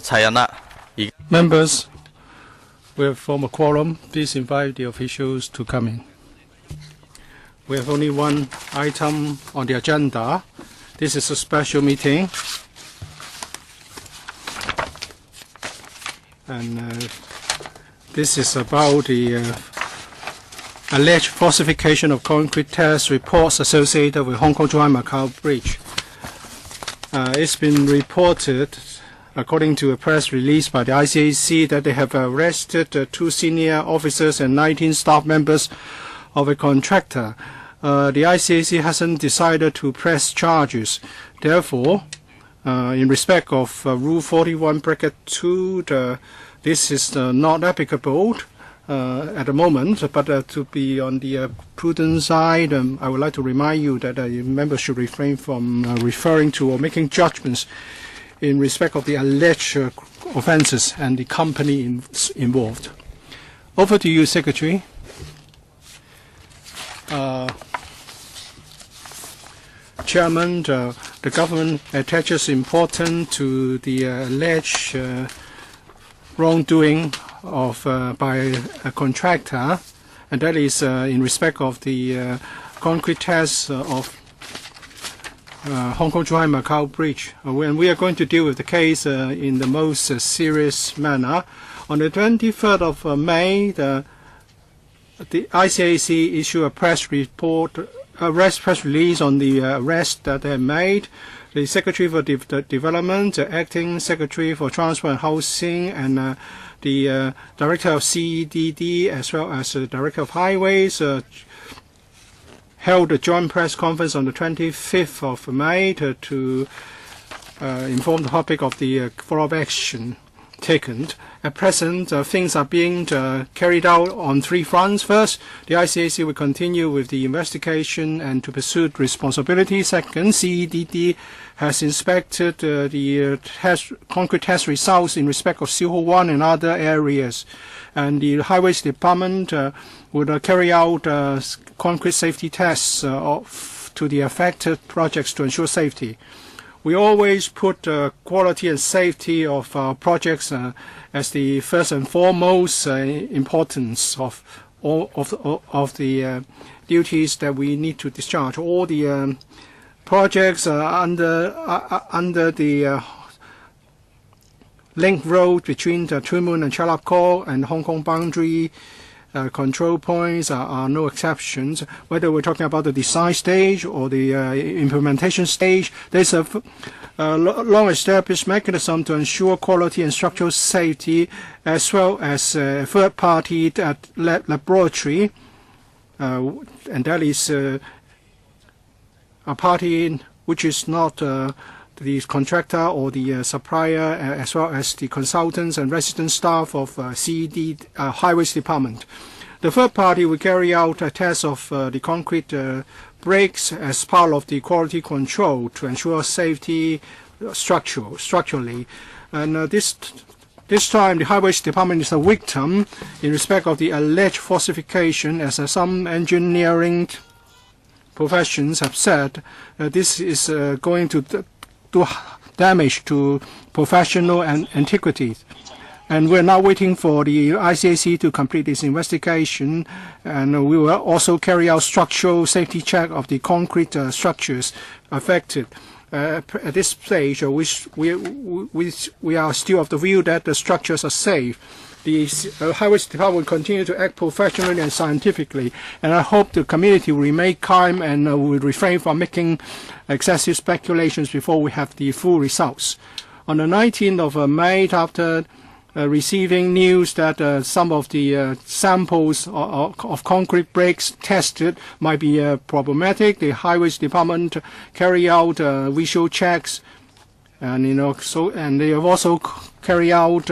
齊人啦。Members, we have formed a quorum. Please invite the officials to come in. We have only one item on the agenda. This is a special meeting. And this is about the alleged falsification of concrete test reports associated with Hong Kong-Zhuhai-Macao Bridge. It's been reported, according to a press release by the ICAC, that they have arrested 2 senior officers and 19 staff members of a contractor. The ICAC hasn't decided to press charges. Therefore, in respect of Rule 41(2), this is not applicable at the moment, but to be on the prudent side, I would like to remind you that members should refrain from referring to or making judgments in respect of the alleged offences and the company involved. Over to you, Secretary. Chairman, the government attaches importance to the alleged wrongdoing by a contractor, and that is in respect of the concrete test of Hong Kong-Zhuhai-Macao Bridge. When we are going to deal with the case in the most serious manner. On the 23rd of May, the ICAC issued a press release on the arrest that they made. The Secretary for Development, the Acting Secretary for Transport and Housing, and the Director of CEDD, as well as the Director of Highways, held a joint press conference on the 25th of May to inform the public of the follow-up action taken. At present, things are being carried out on 3 fronts. First, the ICAC will continue with the investigation and to pursue responsibility. Second, CEDD has inspected the concrete test results in respect of Siho 1 and other areas. And the Highways Department would carry out concrete safety tests to the affected projects to ensure safety. We always put quality and safety of our projects as the first and foremost importance of all of the duties that we need to discharge. All the projects under the link road between the Tuen Mun and Chia Lap Kok and Hong Kong boundary control points are no exceptions. Whether we're talking about the design stage or the implementation stage, there's a long-established mechanism to ensure quality and structural safety, as well as a third-party laboratory, and that is a party which is not the contractor or the supplier, as well as the consultants and resident staff of CED Highways Department. The third party will carry out a test of the concrete bricks as part of the quality control to ensure safety structurally. And this time, the Highways Department is a victim in respect of the alleged falsification, as some engineering professions have said. This is going to do damage to professional and antiquity. And we're now waiting for the ICAC to complete this investigation, and we will also carry out structural safety check of the concrete structures affected. At this stage, we are still of the view that the structures are safe. The Highways Department will continue to act professionally and scientifically, and I hope the community will remain calm and will refrain from making excessive speculations before we have the full results. On the 19th of May, after receiving news that some of the samples of concrete bricks tested might be problematic, the Highways Department carry out visual checks, and and they have also carried out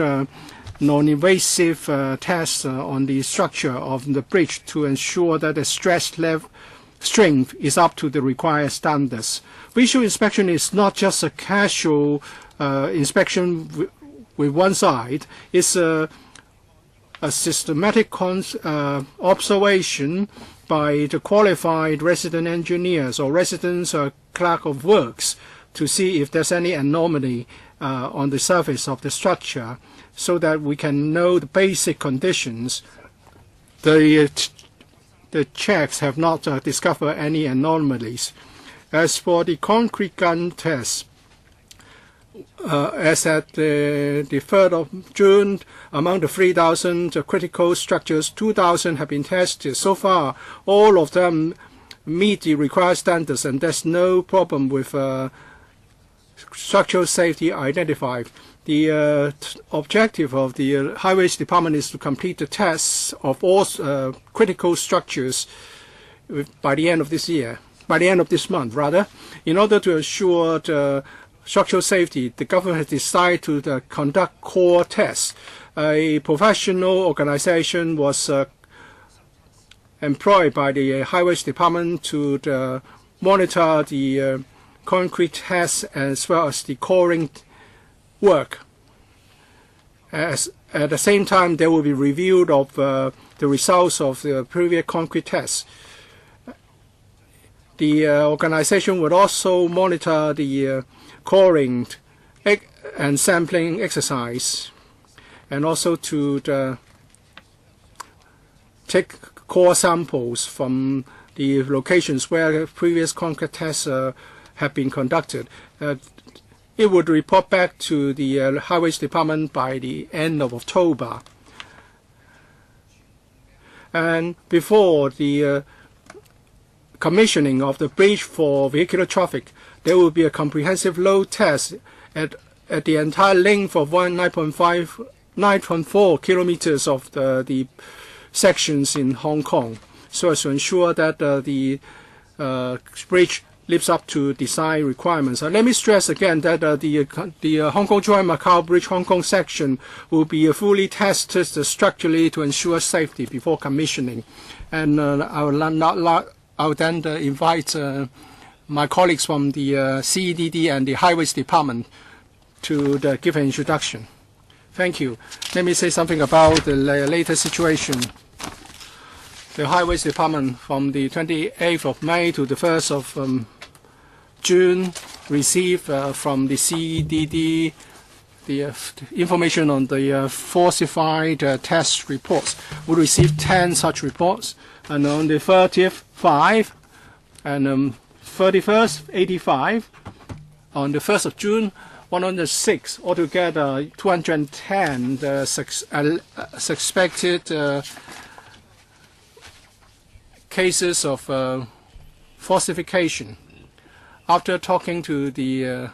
non-invasive tests on the structure of the bridge to ensure that the stress strength is up to the required standards. Visual inspection is not just a casual inspection with one side. It's a systematic observation by the qualified resident engineers or residents clerk of works to see if there's any anomaly on the surface of the structure, so that we can know the basic conditions. The checks have not discovered any anomalies. As for the concrete gun test, as at the 3rd of June, among the 3,000 critical structures, 2,000 have been tested. So far, all of them meet the required standards, and there's no problem with structural safety identified. The objective of the Highways Department is to complete the tests of all critical structures by the end of this year, by the end of this month, rather. In order to ensure the structural safety, the government has decided to conduct core tests. A professional organization was employed by the Highways Department to monitor the concrete tests as well as the coring work. At the same time, there will be review of the results of the previous concrete tests. The organization would also monitor the coring and sampling exercise, and also to take core samples from the locations where previous concrete tests have been conducted. It would report back to the Highways Department by the end of October. And before the commissioning of the bridge for vehicular traffic, there will be a comprehensive load test at the entire length of 9.4 kilometers of the sections in Hong Kong, so as to ensure that the bridge lives up to design requirements. Let me stress again that the Hong Kong-Zhuhai-Macao Bridge Hong Kong section will be fully tested structurally to ensure safety before commissioning. And I will then invite my colleagues from the CEDD and the Highways Department to give an introduction. Thank you. Let me say something about the latest situation. The Highways Department from the 28th of May to the 1st of June received from the CEDD the information on the falsified test reports. We received 10 such reports, and on the 30th, 5, and 31st, 85. On the 1st of June, 106. Altogether, 210 suspected cases of falsification. After talking to the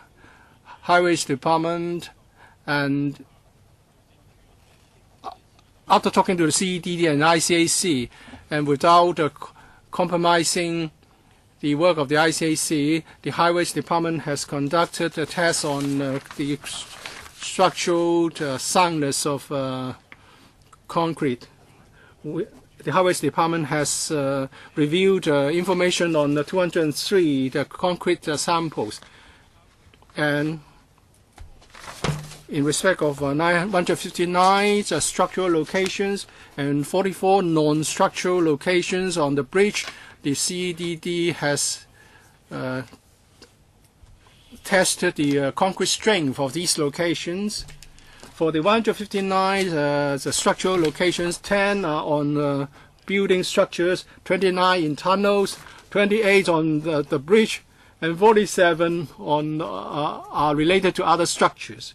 Highways Department and after talking to the CEDD and ICAC, and without compromising the work of the ICAC, the Highways Department has conducted a test on the structural soundness of concrete. The Highways Department has reviewed information on the 203 concrete samples, and in respect of 959 structural locations and 44 non-structural locations on the bridge, the CEDD has tested the concrete strength of these locations. For the 159 the structural locations, 10 are on building structures, 29 in tunnels, 28 on the bridge, and 47 on are related to other structures.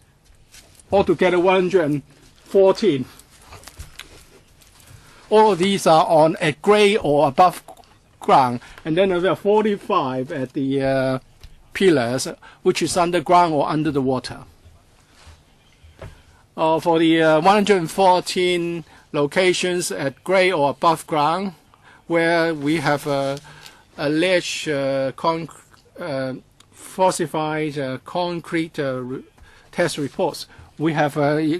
Altogether 114. All of these are on at grade or above ground, and then there are 45 at the pillars, which is underground or under the water. For the 114 locations at grade or above ground, where we have alleged falsified concrete test reports, we have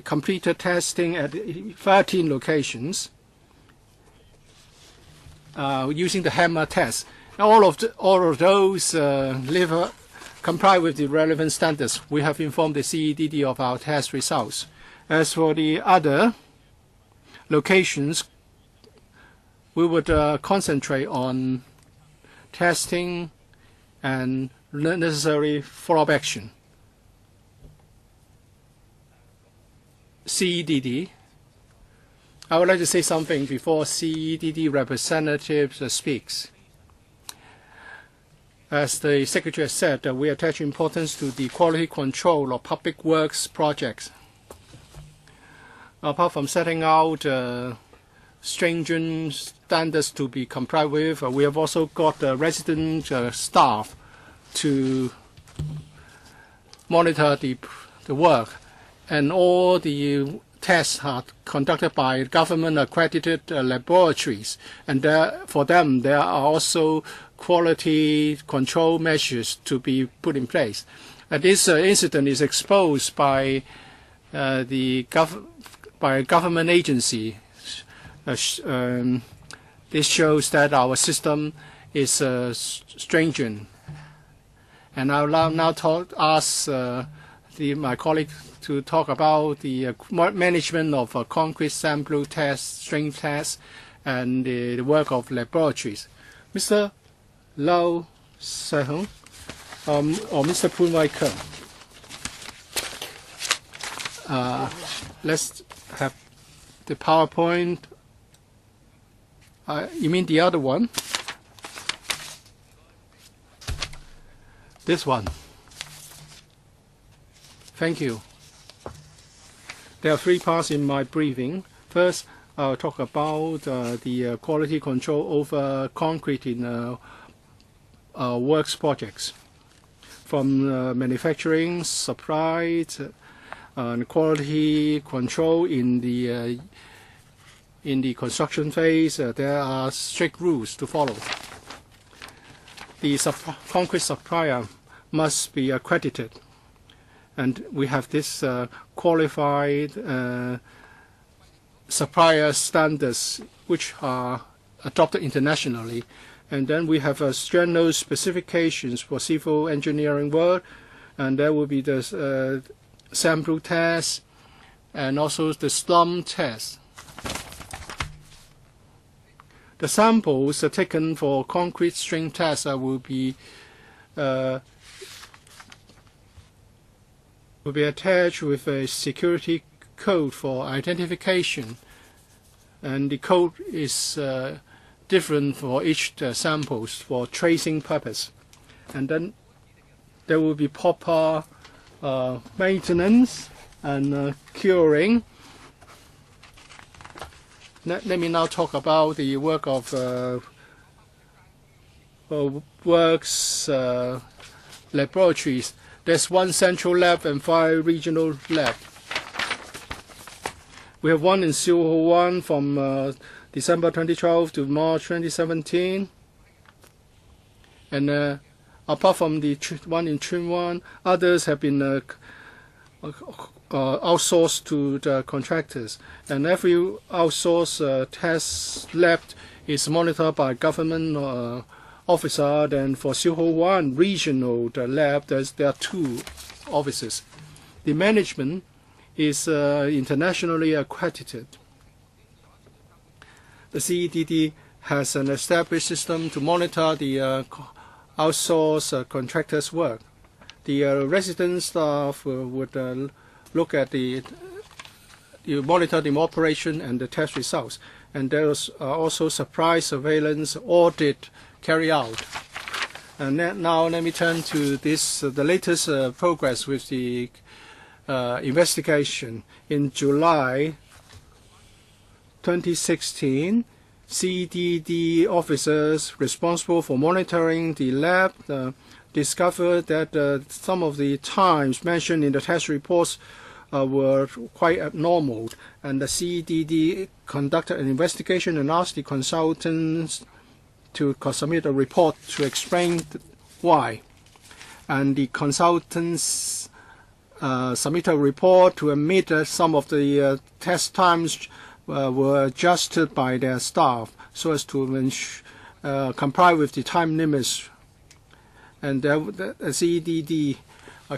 completed testing at 13 locations using the hammer test. All of those comply with the relevant standards. We have informed the CEDD of our test results. As for the other locations, we would concentrate on testing and necessary follow-up action. CEDD. I would like to say something before CEDD representative speaks. As the Secretary has said, we attach importance to the quality control of public works projects. Apart from setting out stringent standards to be complied with, we have also got resident staff to monitor the work, and all the tests are conducted by government-accredited laboratories, and for them there are also quality control measures to be put in place. This incident is exposed by a government agency. This shows that our system is stringent. And I'll now ask my colleague to talk about the management of concrete sample tests, strength tests, and the work of laboratories. Mr. Lau Sai-hung or Mr. Poon Wai-Keung. Let's have the PowerPoint. You mean the other one? This one. Thank you. There are 3 parts in my briefing. First, I'll talk about the quality control over concrete in works projects, from manufacturing, supply, and quality control in the construction phase. There are strict rules to follow. The concrete supplier must be accredited, and we have this qualified supplier standards which are adopted internationally. And then we have strenuous specifications for civil engineering work, and there will be the sample test and also the slump test. The samples taken for concrete strength tests will be attached with a security code for identification, and the code is different for each samples for tracing purpose. And then there will be proper maintenance and curing. Let me now talk about the work of works laboratories. There's 1 central lab and 5 regional labs. We have one in Siu-Ho-Wan from December 2012 to March 2017. And apart from the one in Chunwan, others have been outsourced to the contractors. And every outsourced test lab is monitored by government officer. Then for Siu-Ho-Wan regional lab, there are 2 offices. The management is internationally accredited. The CEDD has an established system to monitor the outsourced contractors' work. The resident staff would look at monitor the operation and the test results. And there is also supply surveillance audit carried out. And now let me turn to the latest progress with the investigation. In July 2016, CEDD officers responsible for monitoring the lab discovered that some of the times mentioned in the test reports were quite abnormal, and the CEDD conducted an investigation and asked the consultants to submit a report to explain why. And the consultants submitted a report to admit that some of the test times were adjusted by their staff so as to comply with the time limits. And the CEDD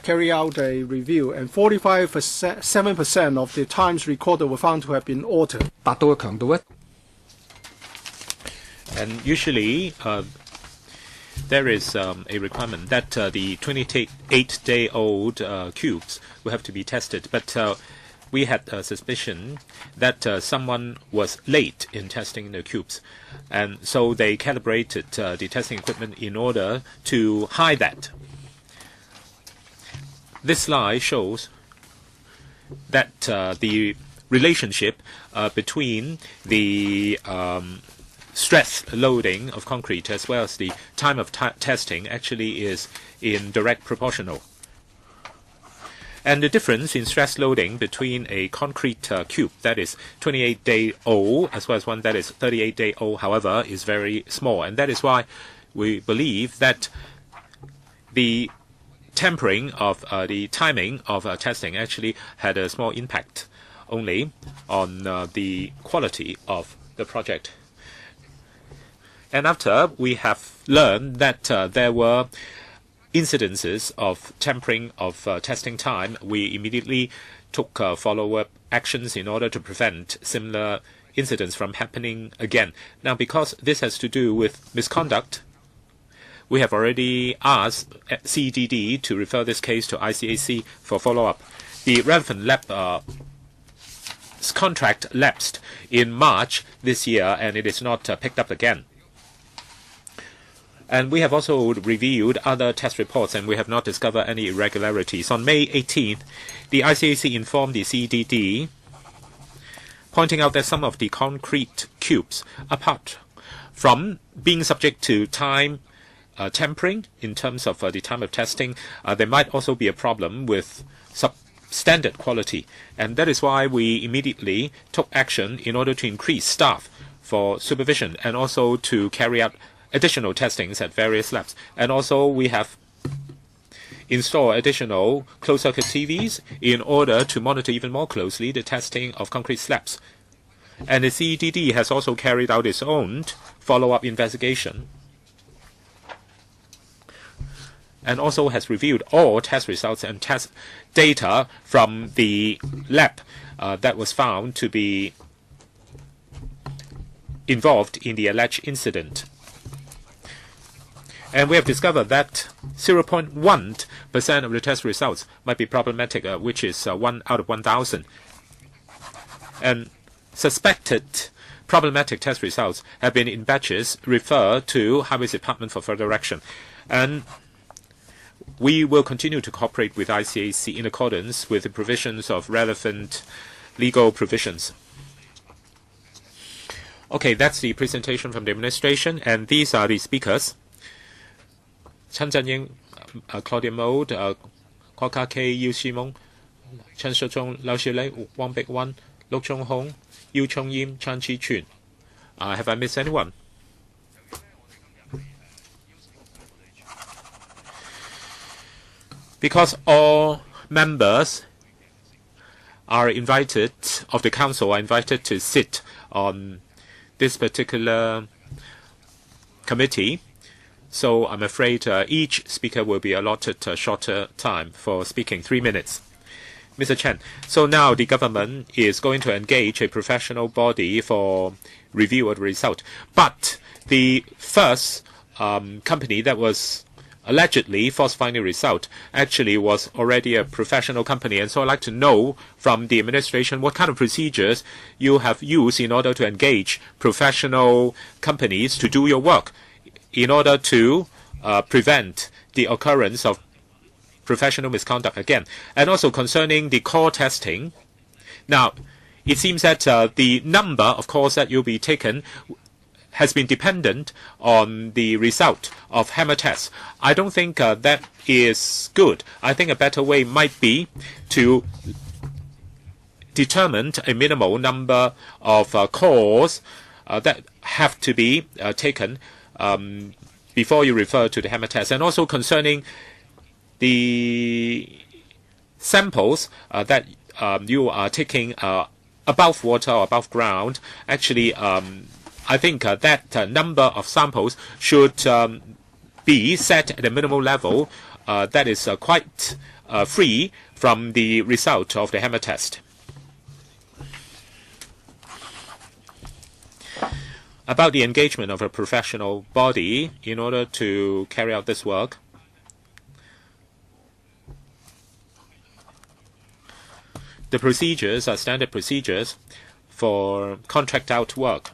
carried out a review, and 7% of the times recorded were found to have been altered. And usually, there is a requirement that the 28-day-old cubes will have to be tested. But we had a suspicion that someone was late in testing the cubes. And so they calibrated the testing equipment in order to hide that. This slide shows that the relationship between the stress loading of concrete as well as the time of testing actually is in direct proportional. And the difference in stress loading between a concrete cube that is 28-day-old as well as one that is 38-day-old, however, is very small. And that is why we believe that the tempering of the timing of testing actually had a small impact only on the quality of the project. And after we have learned that there were incidences of tempering of testing time, we immediately took follow-up actions in order to prevent similar incidents from happening again. Now, because this has to do with misconduct, we have already asked CDD to refer this case to ICAC for follow-up. The relevant lab contract lapsed in March this year, and it is not picked up again. And we have also reviewed other test reports, and we have not discovered any irregularities. On May 18th, the ICAC informed the CDD, pointing out that some of the concrete cubes, apart from being subject to time tempering in terms of the time of testing, there might also be a problem with substandard quality. And that is why we immediately took action in order to increase staff for supervision and also to carry out additional testings at various labs. And also we have installed additional closed-circuit TVs in order to monitor even more closely the testing of concrete slabs. And the CDD has also carried out its own follow-up investigation and also has reviewed all test results and test data from the lab that was found to be involved in the alleged incident. And we have discovered that 0.1% of the test results might be problematic, which is 1 out of 1,000. And suspected problematic test results have been in batches referred to Highways Department for further action. And we will continue to cooperate with ICAC in accordance with the provisions of relevant legal provisions. Okay, that's the presentation from the administration, and these are the speakers. Chen Zhenying, Claudia Mode, Kwok K, Yu Shimong, Chen Shizhong, Lau Shilei, Wang Big-Wan, Luk Chung-Hong, Yu Chung-Yim, Chan Chi-Chun. Have I missed anyone? Because all members are invited, of the council are invited to sit on this particular committee, so I'm afraid each speaker will be allotted a shorter time for speaking, 3 minutes. Mr. Chen, so now the government is going to engage a professional body for review of the result. But the first company that was allegedly falsifying the result actually was already a professional company. And so I'd like to know from the administration what kind of procedures you have used in order to engage professional companies to do your work in order to prevent the occurrence of professional misconduct again. And also concerning the core testing, now it seems that the number of calls that will be taken has been dependent on the result of hammer tests. I don't think that is good. I think a better way might be to determine a minimal number of calls that have to be taken before you refer to the hammer test. And also concerning the samples that you are taking above water or above ground, actually I think that number of samples should be set at a minimal level that is quite free from the result of the hammer test. about the engagement of a professional body in order to carry out this work. The procedures are standard procedures for contract out work.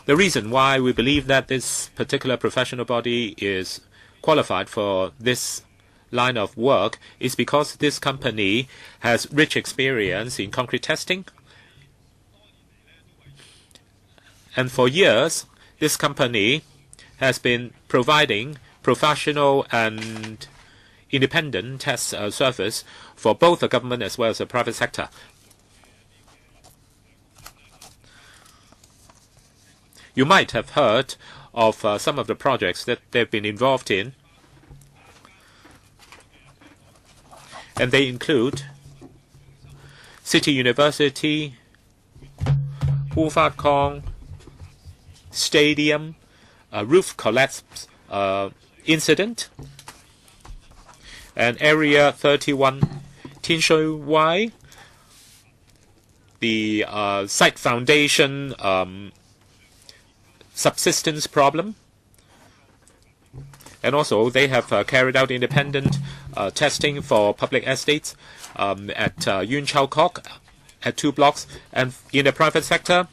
The reason why we believe that this particular professional body is qualified for this line of work is because this company has rich experience in concrete testing. And for years, this company has been providing professional and independent test service for both the government as well as the private sector. You might have heard of some of the projects that they've been involved in, and they include City University, Kong Stadium, roof collapse incident, and Area 31 Kong-Zhuhai-Macao, the site foundation subsistence problem. And also, they have carried out independent testing for public estates at Yun Chau Kok at 2 blocks. And in the private sector,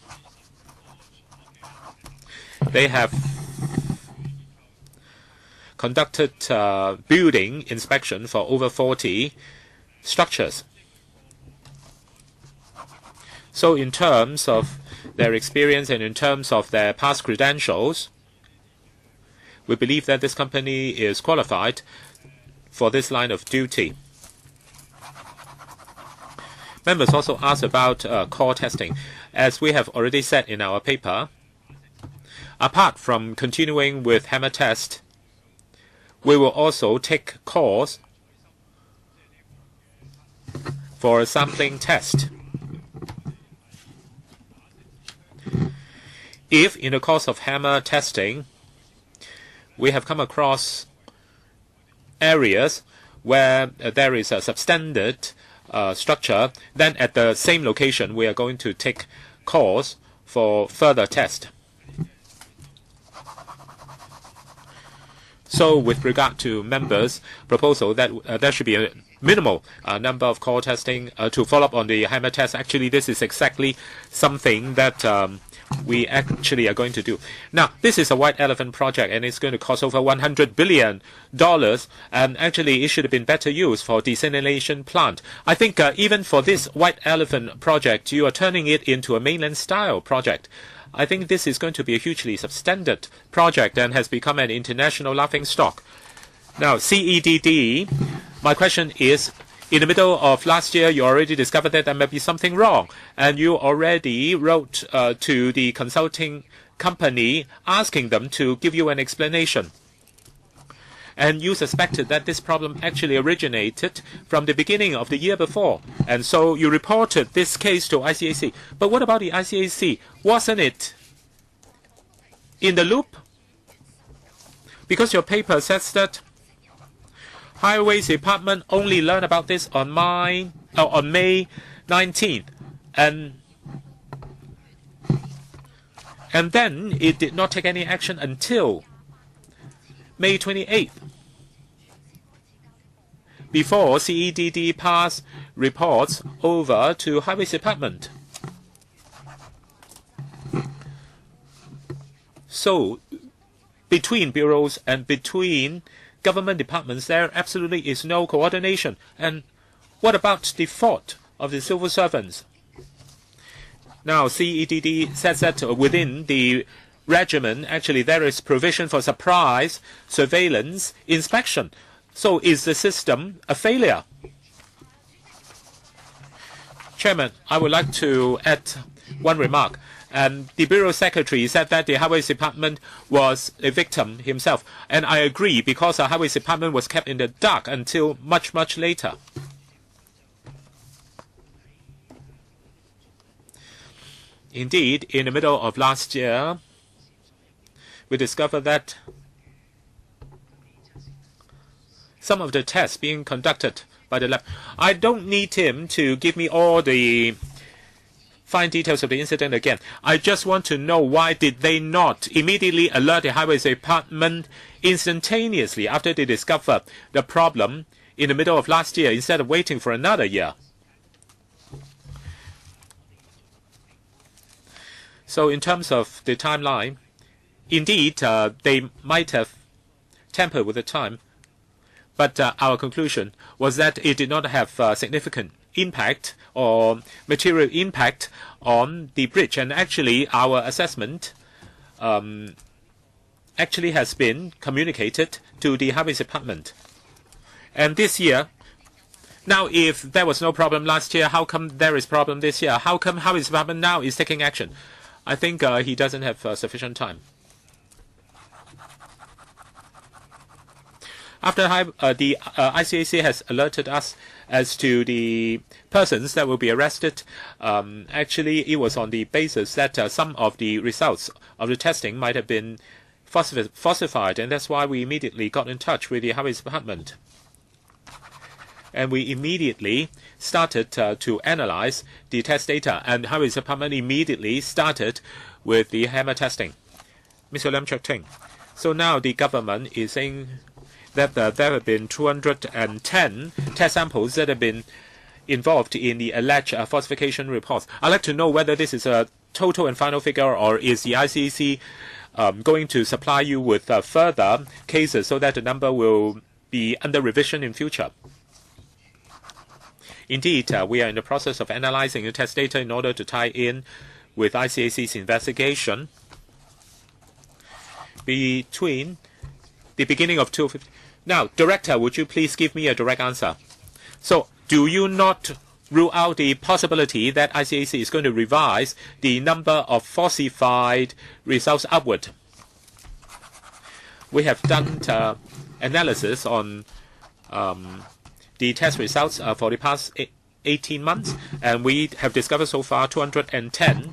they have conducted building inspection for over 40 structures. So in terms of their experience and in terms of their past credentials, we believe that this company is qualified for this line of duty. Members also asked about core testing. As we have already said in our paper, apart from continuing with hammer test, we will also take cores for a sampling test. If in the course of hammer testing, we have come across areas where there is a substandard structure, then at the same location we are going to take cores for further test. So with regard to members' proposal that there should be a minimal number of core testing to follow up on the hammer test, actually this is exactly something that we actually are going to do. Now, this is a white elephant project and it's going to cost over $100 billion, and actually it should have been better used for desalination plant. I think even for this white elephant project, you are turning it into a mainland style project. I think this is going to be a hugely substandard project and has become an international laughing stock. Now, CEDD, my question is, in the middle of last year, you already discovered that there may be something wrong, and you already wrote to the consulting company asking them to give you an explanation. And you suspected that this problem actually originated from the beginning of the year before, and so you reported this case to ICAC. But what about the ICAC? Wasn't it in the loop? Because your paper says that Highways Department only learned about this on May 19th, and then it did not take any action until May 28th, before CEDD passed reports over to Highways Department. So, between bureaus and between government departments, there absolutely is no coordination. And what about the fault of the civil servants? Now, CEDD says that within the regimen, actually, there is provision for surprise surveillance inspection. So is the system a failure? Chairman, I would like to add one remark. And the Bureau Secretary said that the Highways Department was a victim himself. And I agree, because the Highways Department was kept in the dark until much, much later. Indeed, in the middle of last year, we discovered that some of the tests being conducted by the lab, I don't need him to give me all the fine details of the incident again. I just want to know why did they not immediately alert the Highways Department instantaneously after they discovered the problem in the middle of last year instead of waiting for another year. So in terms of the timeline, indeed, they might have tampered with the time, but our conclusion was that it did not have significant impact or material impact on the bridge. And actually, our assessment actually has been communicated to the Highways Department. And this year, now if there was no problem last year, how come there is problem this year? How come Highways Department now is taking action? I think he doesn't have sufficient time. After the ICAC has alerted us as to the persons that will be arrested, actually it was on the basis that some of the results of the testing might have been falsified, and that's why we immediately got in touch with the Highways Department. And we immediately started to analyze the test data, and Highways Department immediately started with the hammer testing. Mr. Lam Chok-ting. So now the government is saying that there have been 210 test samples that have been involved in the alleged falsification reports. I'd like to know whether this is a total and final figure, or is the ICC going to supply you with further cases so that the number will be under revision in future. Indeed, we are in the process of analyzing the test data in order to tie in with ICAC's investigation. Between the beginning of 2015. Now, Director, would you please give me a direct answer? So, do you not rule out the possibility that ICAC is going to revise the number of falsified results upward? We have done analysis on the test results for the past 18 months, and we have discovered so far 210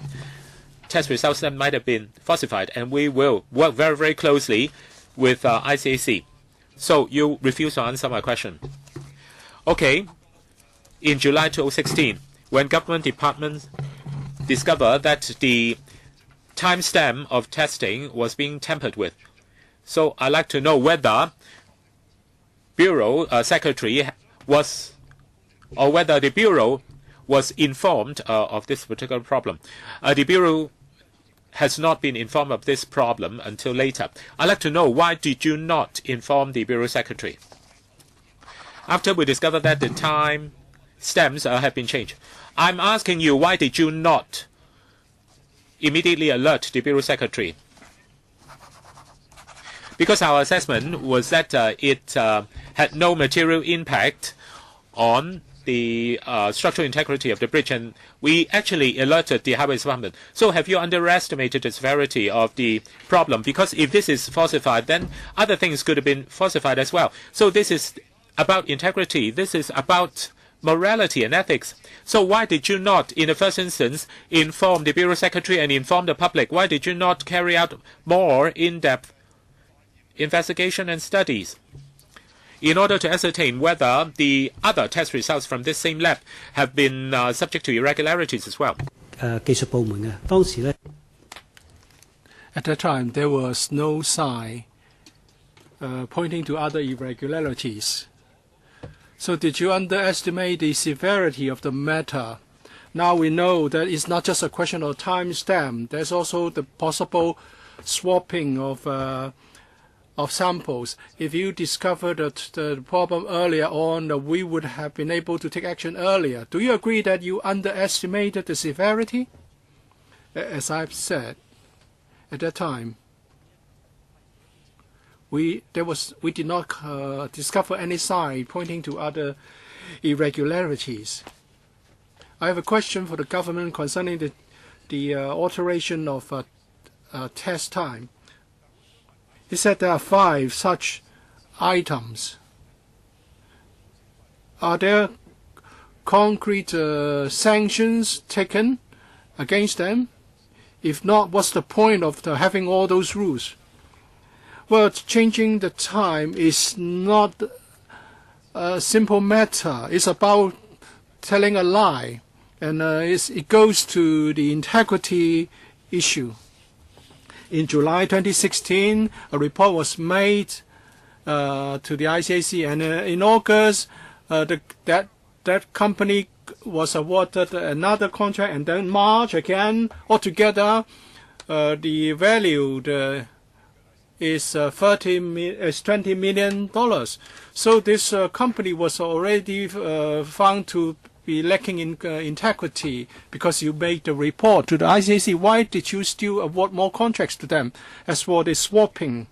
test results that might have been falsified, and we will work very, very closely with ICAC. So you refuse to answer my question. Okay. In July 2016, when government departments discovered that the timestamp of testing was being tampered with. So I'd like to know whether Bureau Secretary was, or whether the Bureau was informed of this particular problem. The Bureau has not been informed of this problem until later. I'd like to know, why did you not inform the Bureau Secretary? After we discovered that the time stamps have been changed, I'm asking you, why did you not immediately alert the Bureau Secretary? Because our assessment was that it had no material impact on the structural integrity of the bridge, and we actually alerted the Highways Department. So have you underestimated the severity of the problem? Because if this is falsified, then other things could have been falsified as well. So this is about integrity. This is about morality and ethics. So why did you not, in the first instance, inform the Bureau Secretary and inform the public? Why did you not carry out more in-depth investigation and studies in order to ascertain whether the other test results from this same lab have been subject to irregularities as well? At that time, there was no sign pointing to other irregularities. So did you underestimate the severity of the matter? Now we know that it's not just a question of time stamp. There's also the possible swapping of samples. If you discovered the problem earlier on, we would have been able to take action earlier. Do you agree that you underestimated the severity? As I've said, at that time, we did not discover any sign pointing to other irregularities. I have a question for the government concerning the alteration of test time. He said there are 5 such items. Are there concrete sanctions taken against them? If not, what's the point of having all those rules? Well, changing the time is not a simple matter. It's about telling a lie. And it goes to the integrity issue. In July 2016, a report was made to the ICAC, and in August, that company was awarded another contract, and then March again. Altogether, the value is $20 million. So this company was already found to be lacking in integrity because you made the report to the ICAC. Why did you still award more contracts to them? As for the swapping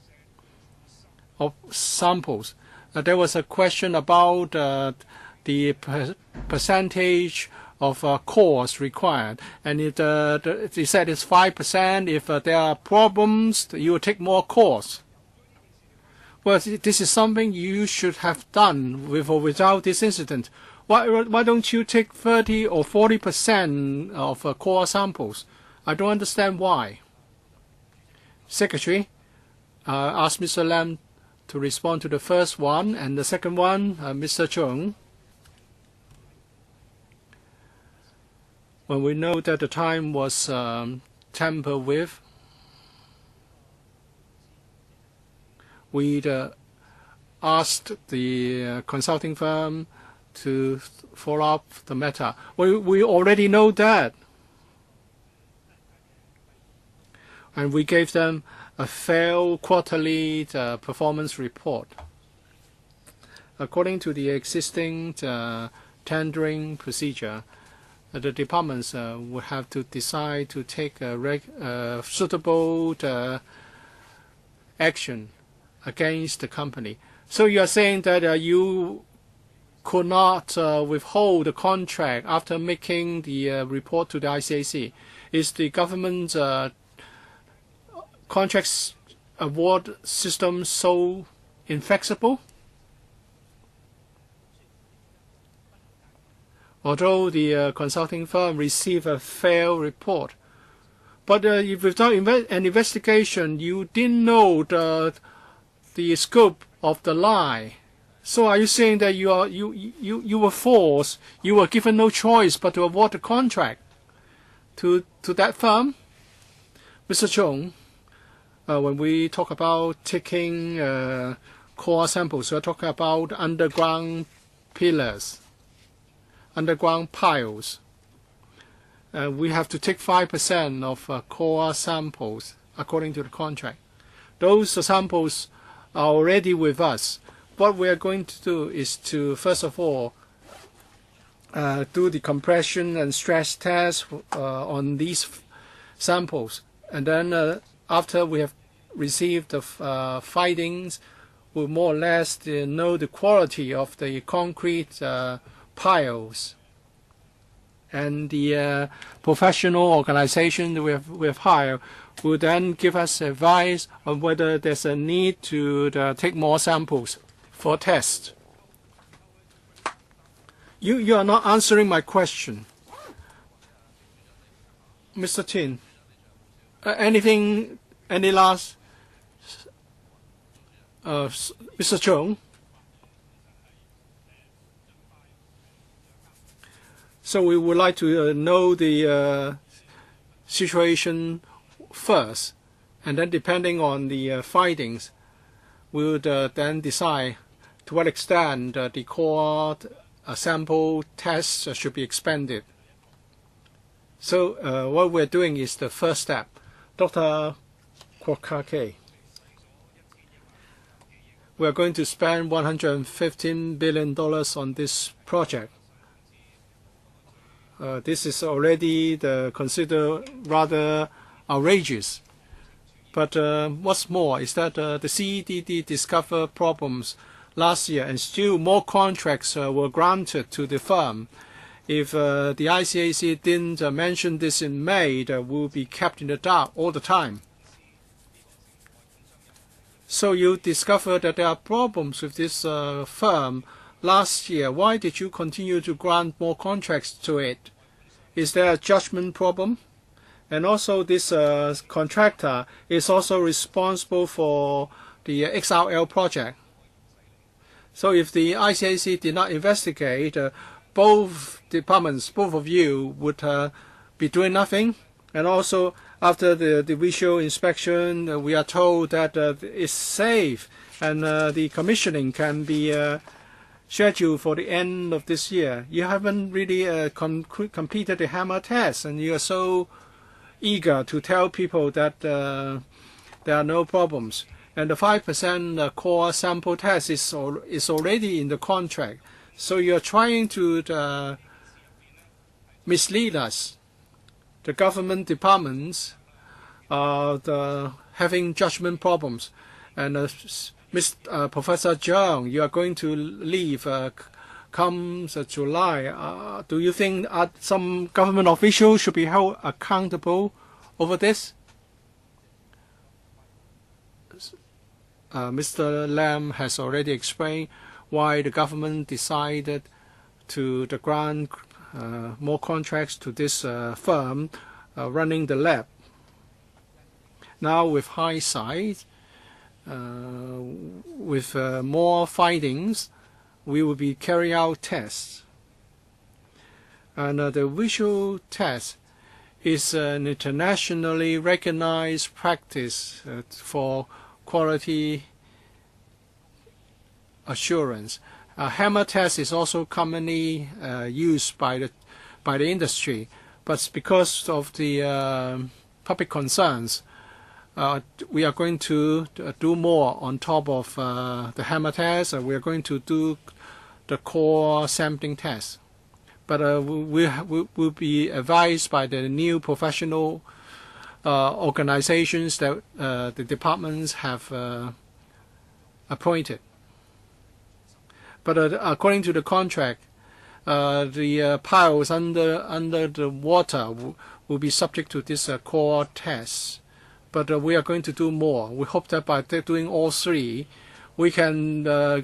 of samples, there was a question about the percentage of cores required, and they said it's 5%. If there are problems, you will take more cores. Well, this is something you should have done with or without this incident. Why don't you take 30 or 40% of core samples? I don't understand why. Secretary, ask Mr. Lam to respond to the first one, and the second one, Mr. Chung. When we know that the time was tampered with, we asked the consulting firm to follow up the matter. We already know that. And we gave them a fair quarterly performance report. According to the existing tendering procedure, the departments will have to decide to take a suitable action against the company. So you are saying that you could not withhold the contract after making the report to the ICAC. Is the government contracts award system so inflexible? Although the consulting firm received a fair report, but if without an investigation, you didn't know the scope of the lie. So are you saying that you were forced, you were given no choice but to award the contract to that firm? Mr. Chung, when we talk about taking core samples, we're talking about underground pillars, underground piles. We have to take 5% of core samples according to the contract. Those samples are already with us. What we are going to do is to, first of all, do the compression and stress test on these samples. And then after we have received the findings, we'll more or less know the quality of the concrete piles. And the professional organization we have hired will then give us advice on whether there's a need to take more samples for test. You are not answering my question. Mr. Tin, any last? Mr. Chung? So we would like to know the situation first, and then depending on the findings, we would then decide to what extent the core sample tests should be expanded. So what we're doing is the first step. Dr. Kwok-Kake, we are going to spend $115 billion on this project. This is already considered rather outrageous. But what's more is that the CEDD discovered problems last year, and still more contracts were granted to the firm. If the ICAC didn't mention this in May, we'll be kept in the dark all the time. So you discovered that there are problems with this firm last year. Why did you continue to grant more contracts to it? Is there a judgment problem? And also this contractor is also responsible for the XRL project. So if the ICAC did not investigate, both departments, both of you, would be doing nothing. And also, after the visual inspection, we are told that it's safe and the commissioning can be scheduled for the end of this year. You haven't really completed the hammer test, and you are so eager to tell people that there are no problems. And the 5% core sample test is already in the contract. So you're trying to mislead us. The government departments are having judgment problems. And Professor Zhang, you are going to leave come July. Do you think some government officials should be held accountable over this? Mr. Lam has already explained why the government decided to grant more contracts to this firm running the lab. Now, with hindsight, with more findings, we will be carrying out tests. And the visual test is an internationally recognized practice for quality assurance. A hammer test is also commonly used by the industry, but because of the public concerns, we are going to do more on top of the hammer test. We are going to do the core sampling test. But we will be advised by the new professional organizations that the departments have appointed. But according to the contract, the piles under the water will be subject to this core test. But we are going to do more. We hope that by doing all three, we can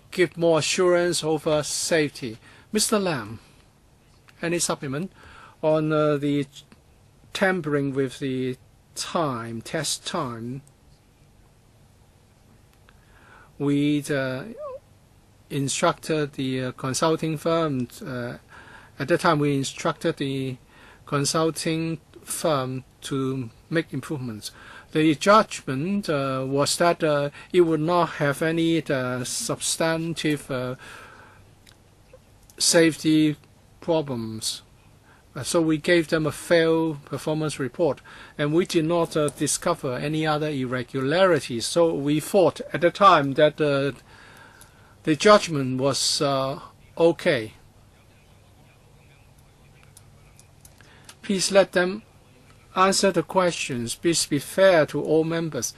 give more assurance over safety. Mr. Lam, any supplement on the tampering with the test time? We instructed the consulting firm. At that time, we instructed the consulting firm to make improvements. The judgment was that it would not have any substantive safety problems. So we gave them a failed performance report, and we did not discover any other irregularities. So we thought at the time that the judgment was okay. Please let them answer the questions. Please be fair to all members.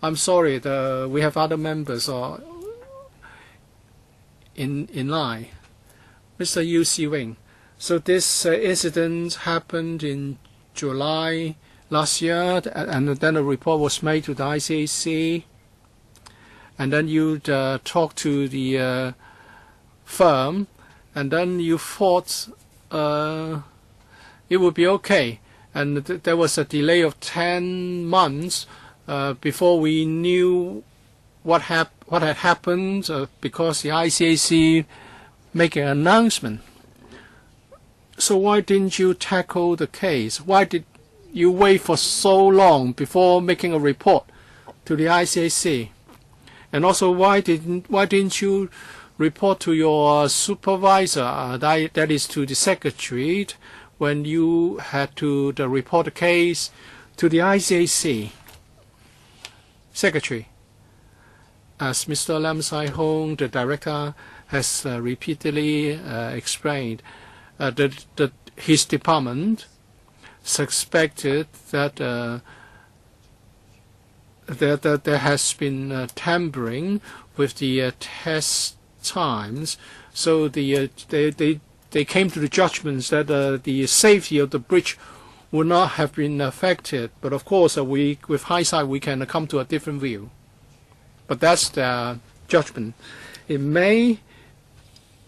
I'm sorry, we have other members in line. Mr. Yu Si-wing. So this incident happened in July last year, and then a report was made to the ICAC, and then you talked to the firm, and then you thought it would be okay. And there was a delay of 10 months before we knew what had happened because the ICAC made an announcement. So why didn't you tackle the case? Why did you wait for so long before making a report to the ICAC? And also, why didn't you report to your supervisor, that is to the secretary, when you had to report the case to the ICAC? Secretary, as Mr. Lam Sai-hung, the director, has repeatedly explained, that his department suspected that there has been tampering with the test times. So they came to the judgments that the safety of the bridge would not have been affected. But of course, with hindsight, we can come to a different view. But that's the judgment. In May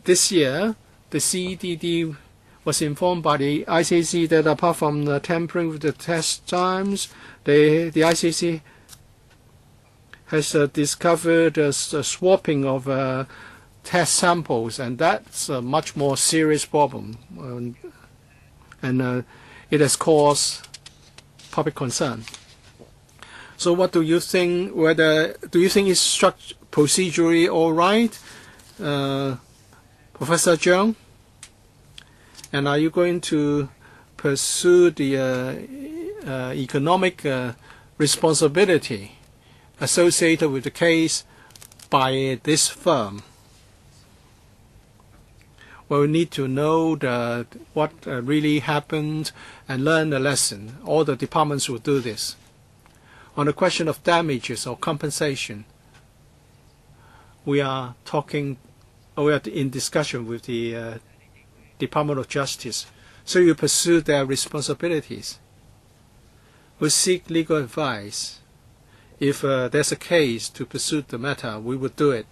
this year, the CEDD was informed by the ICAC that apart from the tampering with the test times, the ICAC has discovered a swapping of test samples, and that's a much more serious problem, and it has caused public concern. So what do you think? Do you think it's procedurally all right, Professor Zhang? And are you going to pursue the economic responsibility associated with the case by this firm? Well, we need to know what really happened and learn the lesson. All the departments will do this. On the question of damages or compensation, we are in discussion with the Department of Justice. So you pursue their responsibilities. We seek legal advice. If there's a case to pursue the matter, we would do it.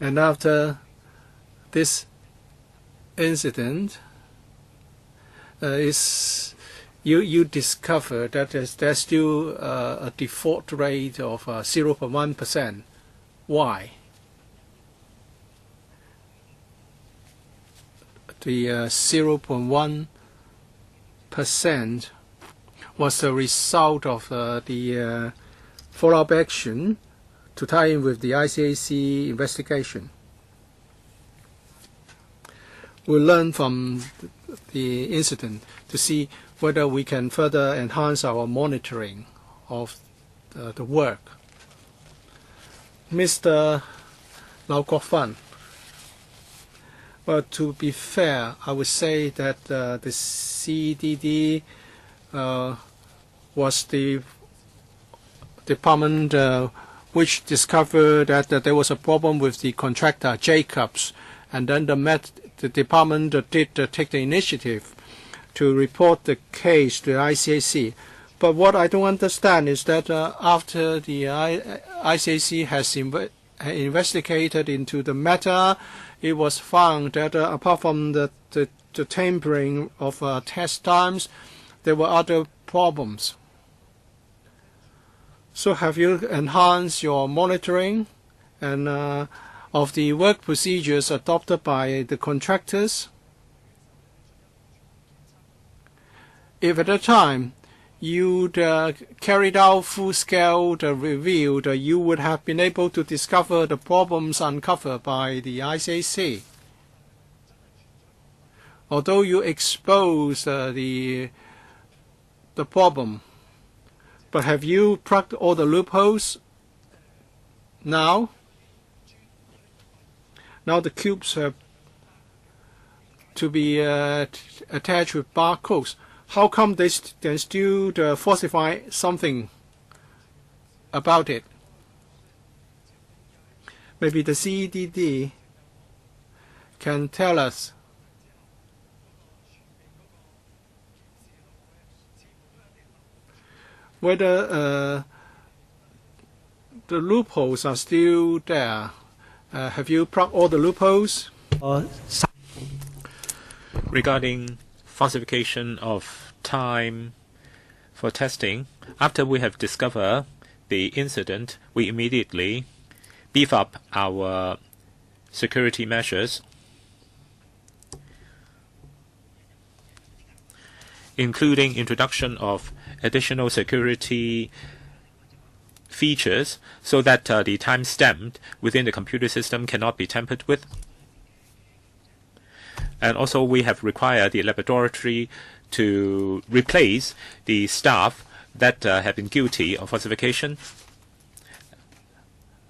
And after this incident, you discover that there's still a default rate of 0.1%. Why? The 0.1% was the result of the follow-up action to tie in with the ICAC investigation. We'll learn from the incident to see whether we can further enhance our monitoring of the work. Mr. Lau Kok-fan, well, to be fair, I would say that the CDD was the department which discovered that there was a problem with the contractor, Jacobs, and then the department did take the initiative to report the case to the ICAC. But what I don't understand is that after the ICAC has investigated into the matter, it was found that apart from the tampering of test times, there were other problems. So have you enhanced your monitoring and of the work procedures adopted by the contractors? If at the time you'd carried out full-scale review, you would have been able to discover the problems uncovered by the ICAC. Although you exposed the problem, but have you plugged all the loopholes now? Now the cubes have to be attached with barcodes. How come they still falsify something about it? Maybe the CEDD can tell us whether the loopholes are still there. Have you plugged all the loopholes? Regarding falsification of time for testing, after we have discovered the incident, we immediately beef up our security measures, including introduction of additional security features so that the time stamped within the computer system cannot be tampered with. And also we have required the laboratory to replace the staff that have been guilty of falsification.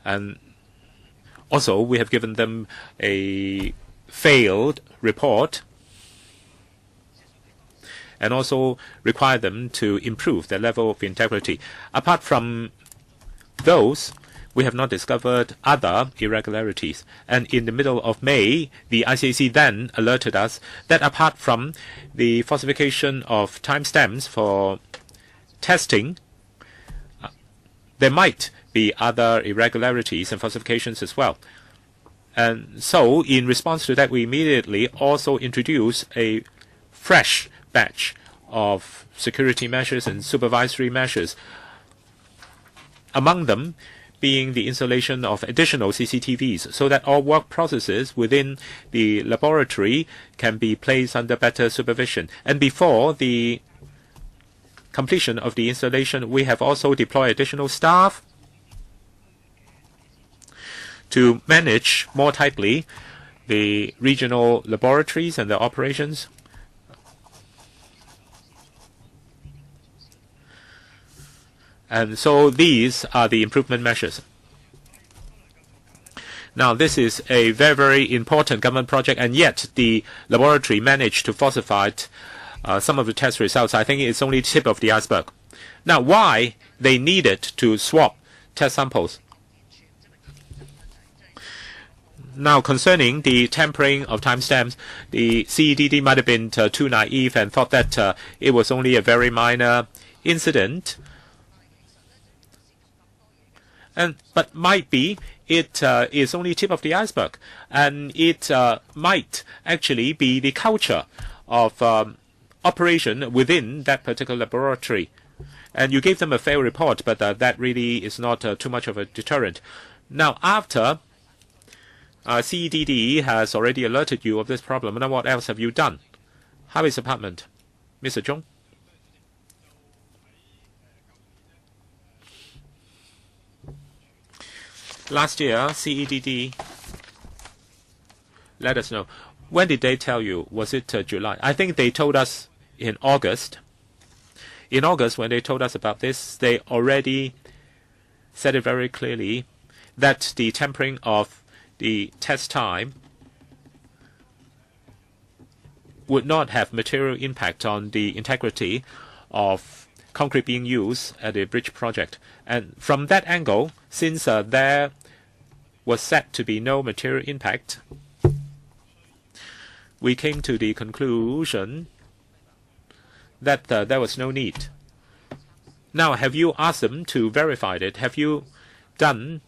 And also we have given them a failed report and also require them to improve their level of integrity. Apart from those, we have not discovered other irregularities. And in the middle of May, the ICAC then alerted us that apart from the falsification of timestamps for testing, there might be other irregularities and falsifications as well. And so, in response to that, we immediately also introduced a fresh batch of security measures and supervisory measures. Among them being the installation of additional CCTVs so that all work processes within the laboratory can be placed under better supervision. And before the completion of the installation, we have also deployed additional staff to manage more tightly the regional laboratories and their operations. And so these are the improvement measures. Now, this is a very, very important government project, and yet the laboratory managed to falsify some of the test results. I think it's only the tip of the iceberg. Now, why they needed to swap test samples? Now, concerning the tampering of timestamps, the CEDD might have been too naive and thought that it was only a very minor incident. But might be it is only tip of the iceberg, and it might actually be the culture of operation within that particular laboratory. And you gave them a fair report, but that really is not too much of a deterrent. Now, after CEDD has already alerted you of this problem, now what else have you done? Highways Department, Mr. Zhong. Last year, CEDD let us know. When did they tell you? Was it July? I think they told us in August. In August, when they told us about this, they already said it very clearly that the tampering of the test time would not have material impact on the integrity of concrete being used at the bridge project. And from that angle, since there was said to be no material impact, we came to the conclusion that there was no need. Now, have you asked them to verify it? Have you done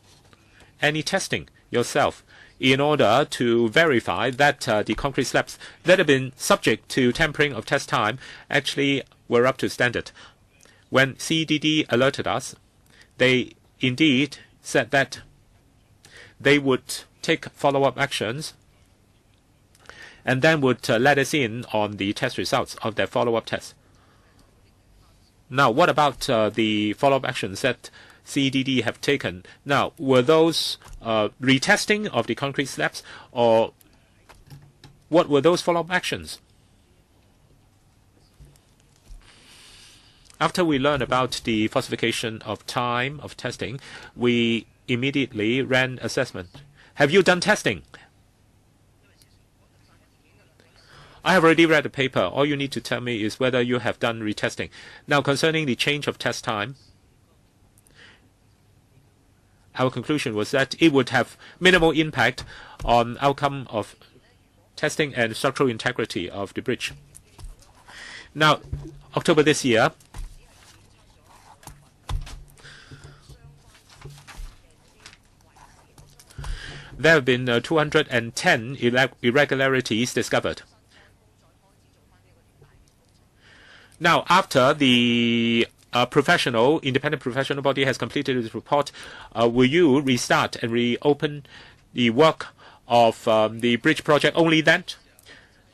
any testing yourself in order to verify that the concrete slabs that have been subject to tampering of test time actually were up to standard? When CEDD alerted us, they indeed said that they would take follow-up actions and then would let us in on the test results of their follow-up tests. Now, what about the follow-up actions that CEDD have taken? Now, were those retesting of the concrete slabs, or what were those follow-up actions? After we learned about the falsification of time of testing, we immediately ran assessment. Have you done testing? I have already read the paper. All you need to tell me is whether you have done retesting. Now, concerning the change of test time, our conclusion was that it would have minimal impact on outcome of testing and structural integrity of the bridge. Now, October this year, there have been 210 irregularities discovered. Now, after the independent professional body has completed its report, will you restart and reopen the work of the bridge project only then?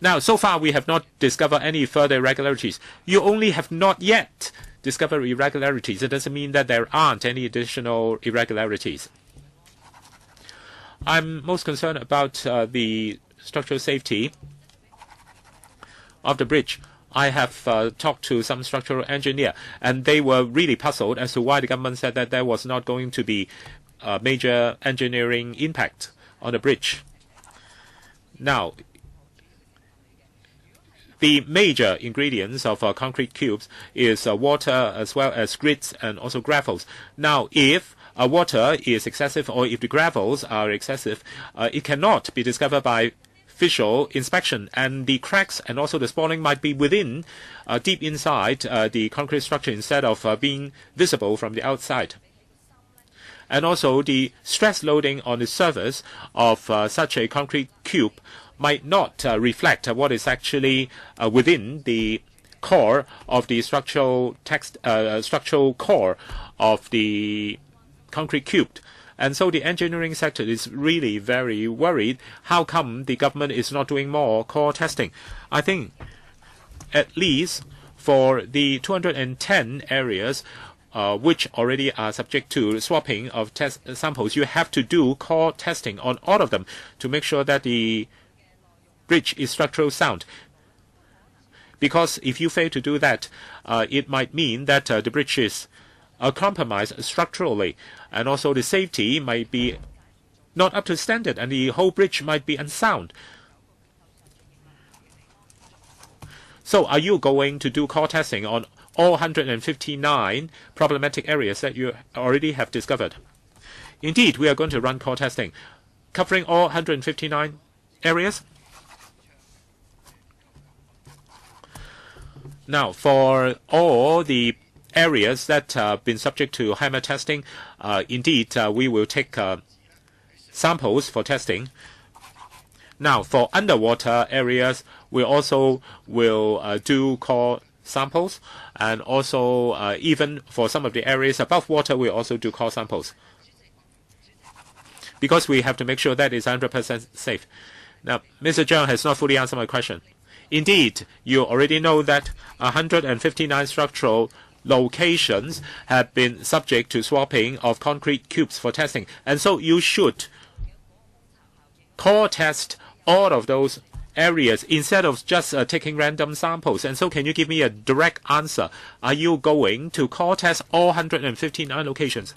Now, so far we have not discovered any further irregularities. You only have not yet discovered irregularities. It doesn't mean that there aren't any additional irregularities. I'm most concerned about the structural safety of the bridge. I have talked to some structural engineer, and they were really puzzled as to why the government said that there was not going to be a major engineering impact on the bridge. Now, the major ingredients of concrete cubes is water as well as grits and also gravels. Now, if water is excessive or if the gravels are excessive, it cannot be discovered by visual inspection, and the cracks and also the spalling might be within, deep inside the concrete structure instead of being visible from the outside. And also the stress loading on the surface of such a concrete cube might not reflect what is actually within the core of the structural core of the concrete cubed. And so the engineering sector is really very worried. How come the government is not doing more core testing? I think at least for the 210 areas which already are subject to swapping of test samples, you have to do core testing on all of them to make sure that the bridge is structurally sound. Because if you fail to do that, it might mean that the bridge is compromised structurally, and also the safety might be not up to standard, and the whole bridge might be unsound. So are you going to do core testing on all 159 problematic areas that you already have discovered? Indeed, we are going to run core testing, covering all 159 areas. Now, for all the areas that have been subject to HAMR testing, indeed, we will take samples for testing. Now, for underwater areas, we also will do core samples, and also even for some of the areas above water, we also do core samples, because we have to make sure that it's 100% safe. Now, Mr. Zhang has not fully answered my question. Indeed, you already know that 159 structural locations have been subject to swapping of concrete cubes for testing. And so you should core test all of those areas instead of just taking random samples. And so can you give me a direct answer? Are you going to core test all 159 locations?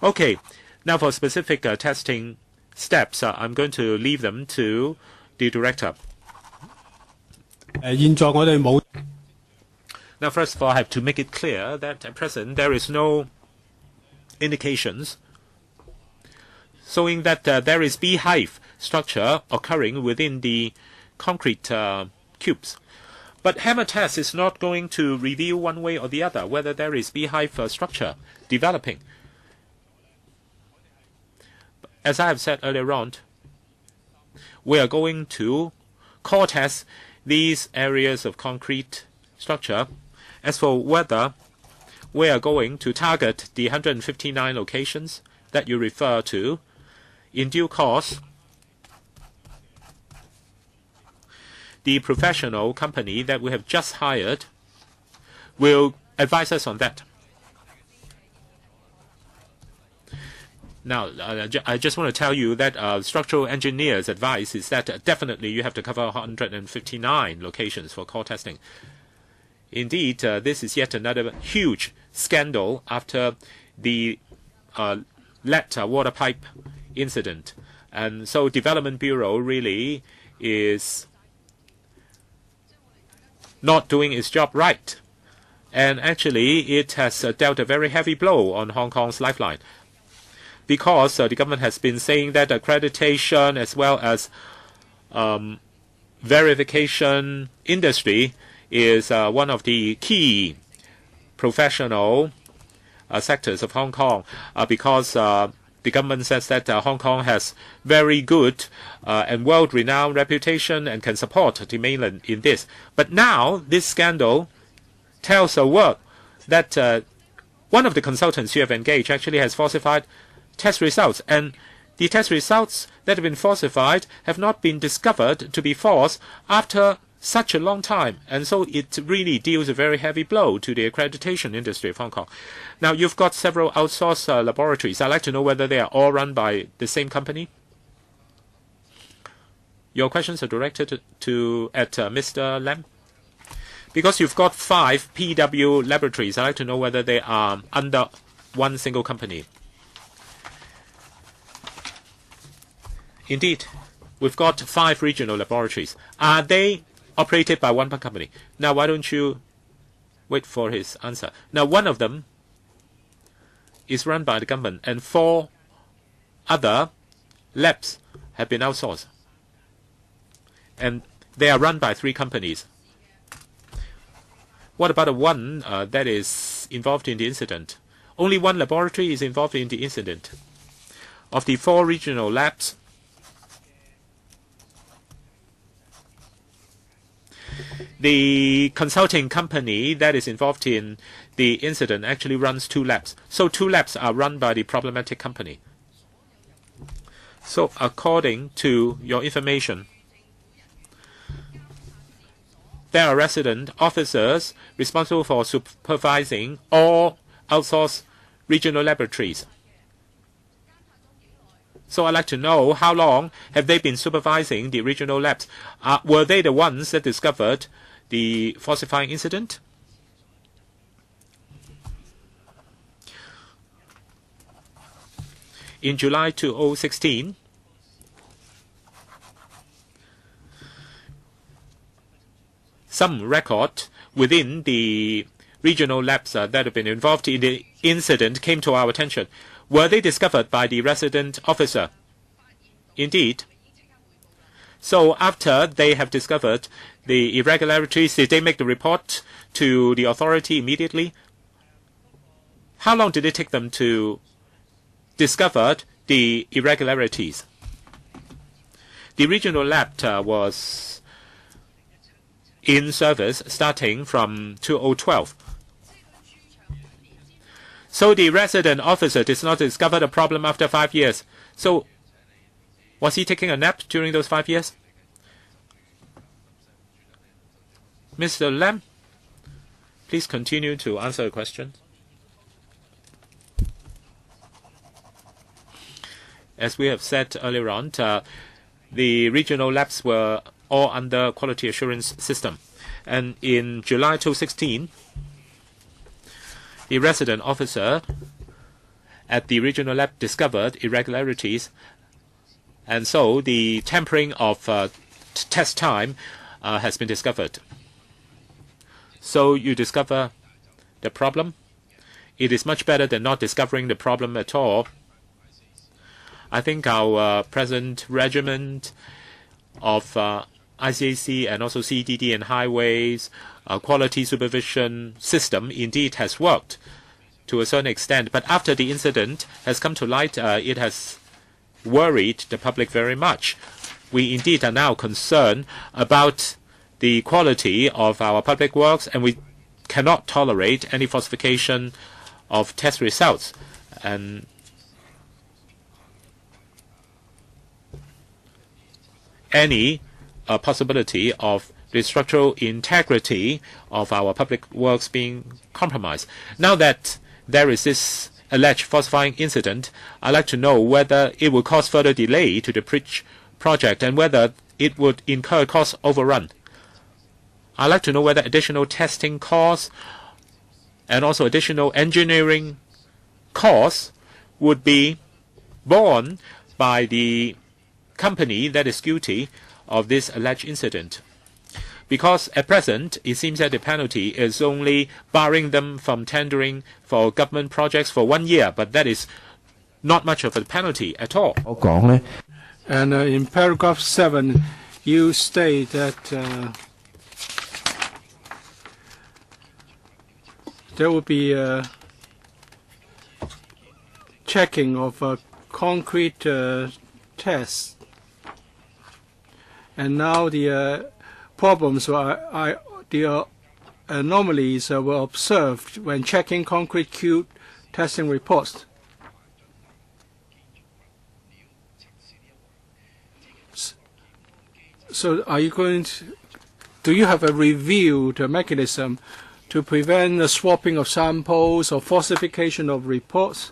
Okay. Now for specific testing steps, I'm going to leave them to the director. Now, first of all, I have to make it clear that at present there is no indications showing that there is beehive structure occurring within the concrete cubes. But HAMR test is not going to reveal one way or the other whether there is beehive structure developing. As I have said earlier on, we are going to core test these areas of concrete structure. As for whether we are going to target the 159 locations that you refer to, in due course, the professional company that we have just hired will advise us on that. Now, I just want to tell you that structural engineers' advice is that definitely you have to cover 159 locations for core testing. Indeed, this is yet another huge scandal after the lead water pipe incident. And so Development Bureau really is not doing its job right. And actually, it has dealt a very heavy blow on Hong Kong's lifeline, because the government has been saying that accreditation as well as verification industry is one of the key professional sectors of Hong Kong, because the government says that Hong Kong has very good and world-renowned reputation and can support the mainland in this. But now this scandal tells the world that one of the consultants you have engaged actually has falsified test results, and the test results that have been falsified have not been discovered to be false after such a long time. And so it really deals a very heavy blow to the accreditation industry of Hong Kong. Now, you've got several outsourced laboratories. I'd like to know whether they are all run by the same company. Your questions are directed at Mr. Lam. Because you've got 5 PW laboratories, I'd like to know whether they are under one single company. Indeed, we've got 5 regional laboratories. Are they operated by one company? Now, why don't you wait for his answer? Now, one of them is run by the government, and 4 other labs have been outsourced. And they are run by 3 companies. What about the one that is involved in the incident? Only one laboratory is involved in the incident. Of the 4 regional labs, the consulting company that is involved in the incident actually runs 2 labs. So 2 labs are run by the problematic company. So according to your information, there are resident officers responsible for supervising all outsourced regional laboratories. So I'd like to know how long have they been supervising the regional labs? Were they the ones that discovered the falsifying incident? In July 2016, some record within the regional labs that have been involved in the incident came to our attention. Were they discovered by the resident officer? Indeed. So after they have discovered the irregularities, did they make the report to the authority immediately? How long did it take them to discover the irregularities? The regional lab was in service starting from 2012. So the resident officer did not discover the problem after 5 years. So was he taking a nap during those 5 years? Mr. Lam, please continue to answer the question. As we have said earlier on, the regional labs were all under quality assurance system. And in July 2016, the resident officer at the regional lab discovered irregularities, and so the tampering of test time has been discovered. So you discover the problem. It is much better than not discovering the problem at all. I think our present regiment of ICAC and also CDD and highways quality supervision system indeed has worked to a certain extent. But after the incident has come to light, it has worried the public very much. We indeed are now concerned about the quality of our public works, and we cannot tolerate any falsification of test results. And any possibility of the structural integrity of our public works being compromised. Now that there is this alleged falsifying incident, I'd like to know whether it will cause further delay to the bridge project and whether it would incur cost overrun. I'd like to know whether additional testing costs and also additional engineering costs would be borne by the company that is guilty of this alleged incident. Because at present, it seems that the penalty is only barring them from tendering for government projects for 1 year, but that is not much of a penalty at all. And in paragraph 7, you state that there will be checking of concrete tests. And now the problems, the anomalies were observed when checking concrete cube testing reports. So are you going to, do you have a reviewed mechanism to prevent the swapping of samples or falsification of reports?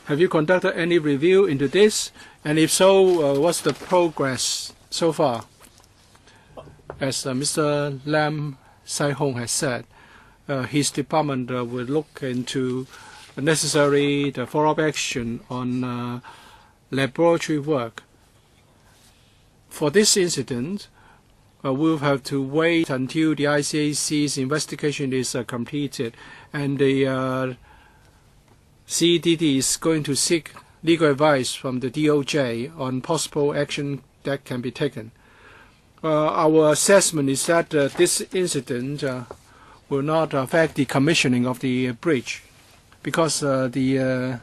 Have you conducted any review into this? And if so, what's the progress so far? As Mr. Lam Sai-hung has said, his department will look into the follow-up action on laboratory work. For this incident, we'll have to wait until the ICAC's investigation is completed, and the CDD is going to seek legal advice from the DOJ on possible action that can be taken. Our assessment is that this incident will not affect the commissioning of the bridge, because the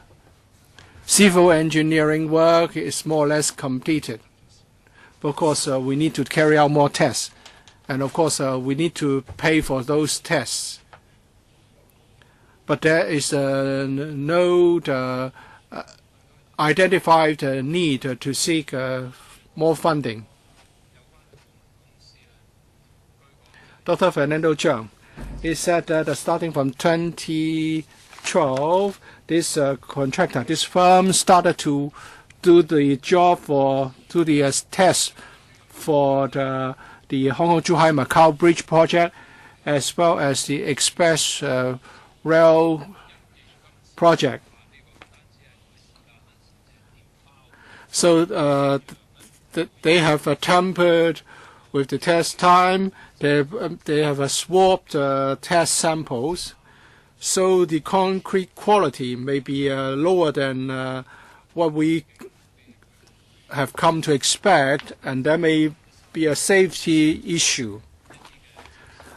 civil engineering work is more or less completed. But of course, we need to carry out more tests, And of course, we need to pay for those tests. But there is no identified need to seek more funding. Dr. Fernando Cheung, he said that starting from 2012, this contractor, this firm started to do the job do the test for the Kong-Zhuhai-Macao bridge project, as well as the express rail project. So they have tampered with the test time. They have swapped test samples, so the concrete quality may be lower than what we have come to expect, and there may be a safety issue.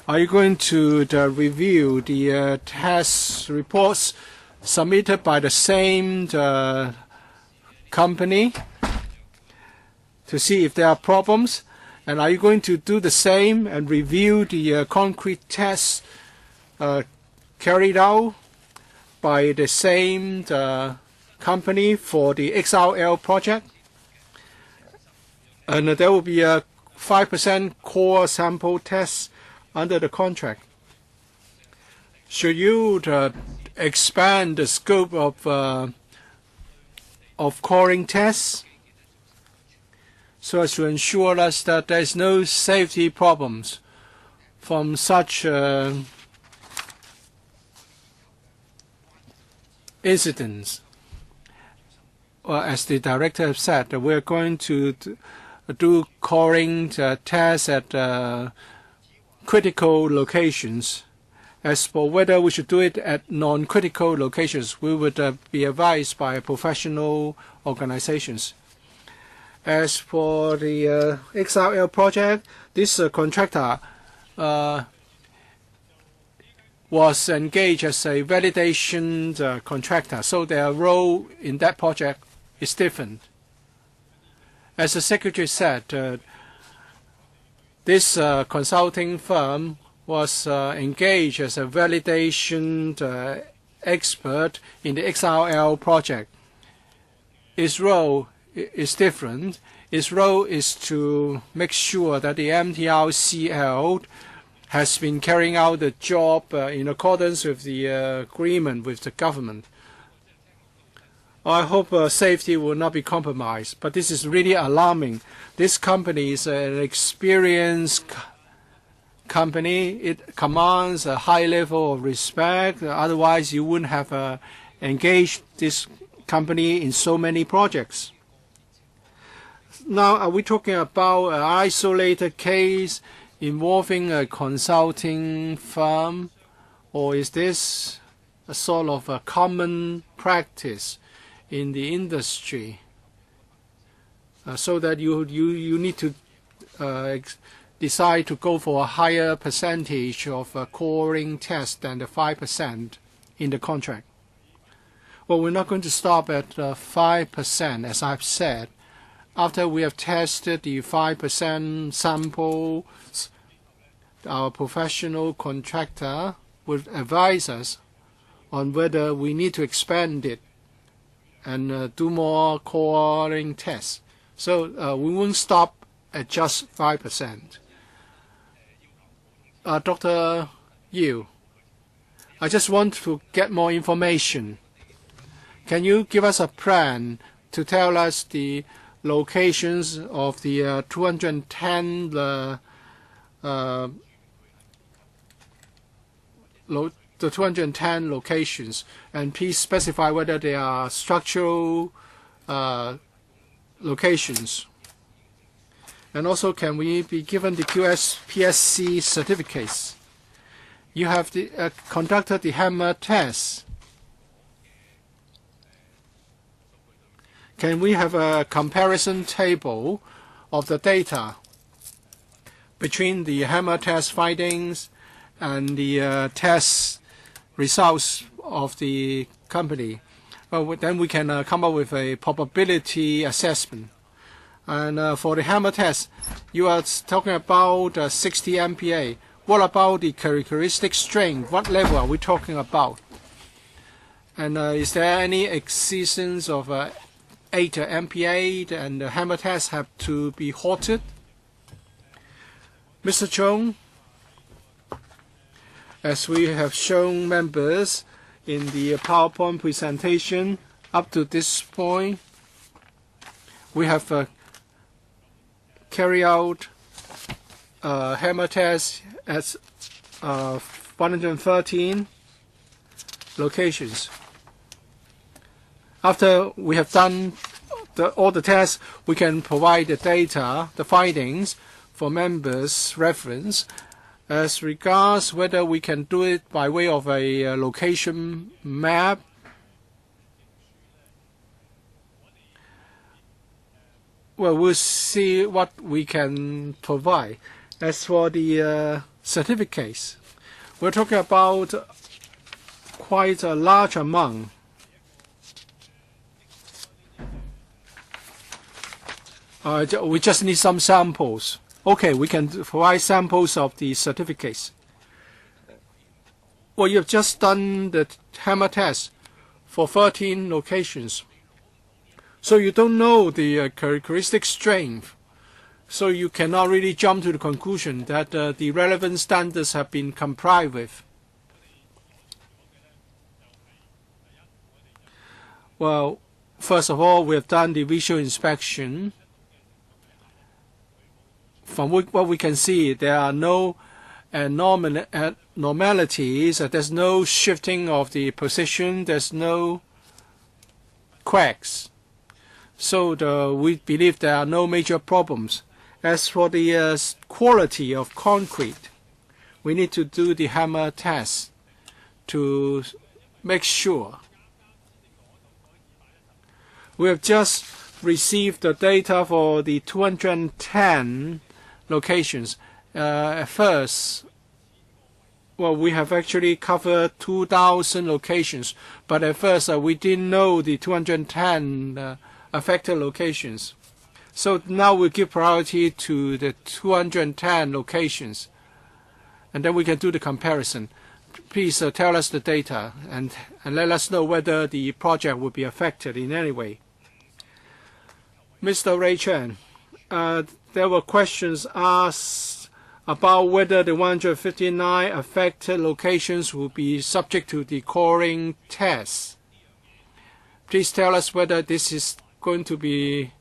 Are you going to review the test reports submitted by the same company to see if there are problems? And are you going to do the same and review the concrete tests carried out by the same company for the XRL project? And there will be a 5% core sample test under the contract. Should you expand the scope of coring tests so as to ensure us that there is no safety problems from such incidents? Well, as the director has said, we're going to do coring tests at critical locations. As for whether we should do it at non-critical locations, we would be advised by professional organizations. As for the XRL project, this contractor was engaged as a validation contractor, so their role in that project is different. As the Secretary said, this consulting firm was engaged as a validation expert in the XRL project. Its role is different. Its role is to make sure that the MTRCL has been carrying out the job in accordance with the agreement with the government. I hope safety will not be compromised, but this is really alarming. This company is an experienced company. It commands a high level of respect. Otherwise, you wouldn't have engaged this company in so many projects. Now, are we talking about an isolated case involving a consulting firm, or is this a sort of a common practice in the industry, so that you need to decide to go for a higher percentage of coring test than the 5% in the contract? Well, we're not going to stop at 5%, as I've said. After we have tested the 5% samples, our professional contractor will advise us on whether we need to expand it and do more coring tests. So we won't stop at just 5%. Dr. Yu, I just want to get more information. Can you give us a plan to tell us the locations of the 210 the 210 locations, and please specify whether they are structural locations. And also, can we be given the QSPSC certificates? You have conducted the hammer test. Can we have a comparison table of the data between the hammer test findings and the test results of the company? Well, then we can come up with a probability assessment. And for the hammer test, you are talking about 60 MPa. What about the characteristic strength? What level are we talking about? And is there any existence of 8 MPa, and the hammer test have to be halted? Mr. Chung, as we have shown members in the PowerPoint presentation, up to this point, we have carried out hammer tests at 113 locations. After we have done all the tests, we can provide the data, the findings, for members' reference. As regards whether we can do it by way of a location map, well, we'll see what we can provide. As for the certificates, we're talking about quite a large amount. We just need some samples. Okay, we can provide samples of the certificates. Well, you've just done the hammer test for 13 locations. So you don't know the characteristic strength. So you cannot really jump to the conclusion that the relevant standards have been complied with. Well, first of all, we have done the visual inspection. From what we can see, there are no abnormalities. There's no shifting of the position. There's no cracks. So we believe there are no major problems. As for the quality of concrete, we need to do the hammer test to make sure. We have just received the data for the 210 locations. At first, well, we have actually covered 2,000 locations, but at first we didn't know the 210 affected locations. So now we give priority to the 210 locations, and then we can do the comparison. Please tell us the data and let us know whether the project will be affected in any way. Mr. Ray Chen, there were questions asked about whether the 159 affected locations will be subject to the coring test. Please tell us whether this is going to be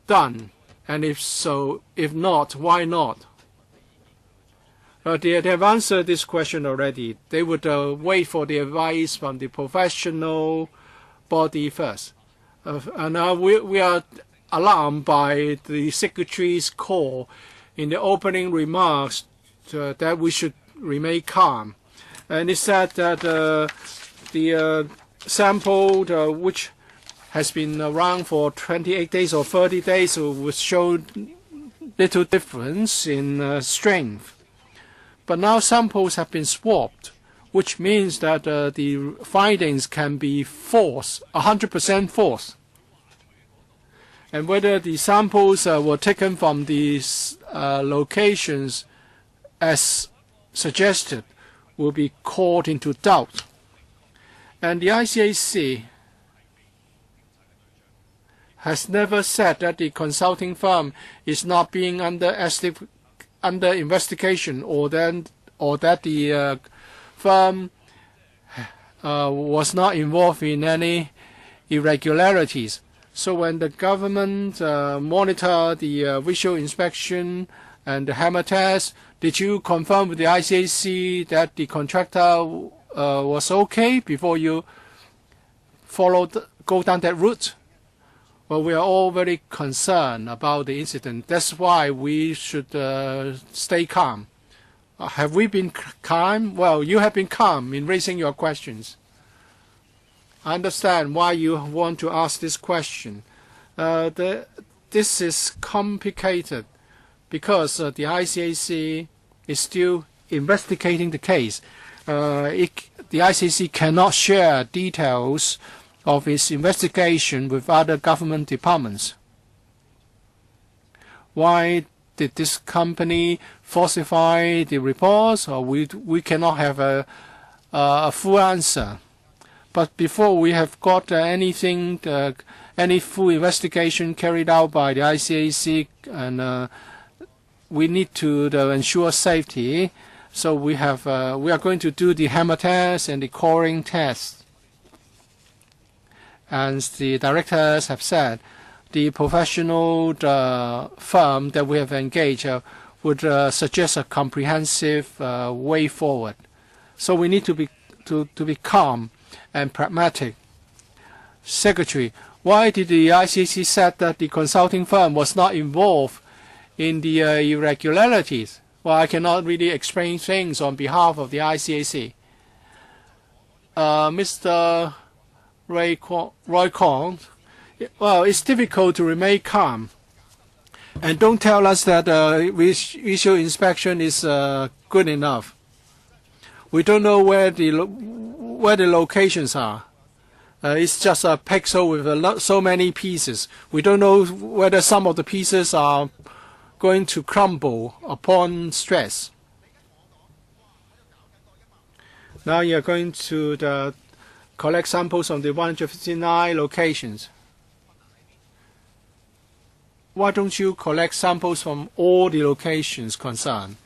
done, and if so, if not, why not? They have answered this question already. They would wait for the advice from the professional body first. And we are alarmed by the Secretary's call in the opening remarks that we should remain calm. And he said that the sample which has been around for 28 days or 30 days would show little difference in strength. But now samples have been swapped, which means that the findings can be false, 100% false. And whether the samples were taken from these locations as suggested will be called into doubt. And the ICAC has never said that the consulting firm is not being under investigation, or that the firm was not involved in any irregularities. So when the government monitor the visual inspection and the hammer test, did you confirm with the ICAC that the contractor was okay before you go down that route? Well, we are all very concerned about the incident. That's why we should stay calm. Have we been calm? Well, you have been calm in raising your questions. I understand why you want to ask this question. This is complicated because the ICAC is still investigating the case. The ICAC cannot share details of its investigation with other government departments. why did this company falsify the reports, or we cannot have a full answer. But before we have got anything, any full investigation carried out by the ICAC, and we need to ensure safety. So we are going to do the hammer test and the coring test. And the directors have said the professional firm that we have engaged would suggest a comprehensive way forward. So we need to be calm and pragmatic. Secretary, why did the ICC said that the consulting firm was not involved in the irregularities? Well, I cannot really explain things on behalf of the ICAC. Mr. Roy Kong, well, it's difficult to remain calm. And don't tell us that visual inspection is good enough. We don't know where the locations are. It's just a pixel with so many pieces. We don't know whether some of the pieces are going to crumble upon stress. Now you're going to collect samples from the 159 locations. Why don't you collect samples from all the locations concerned?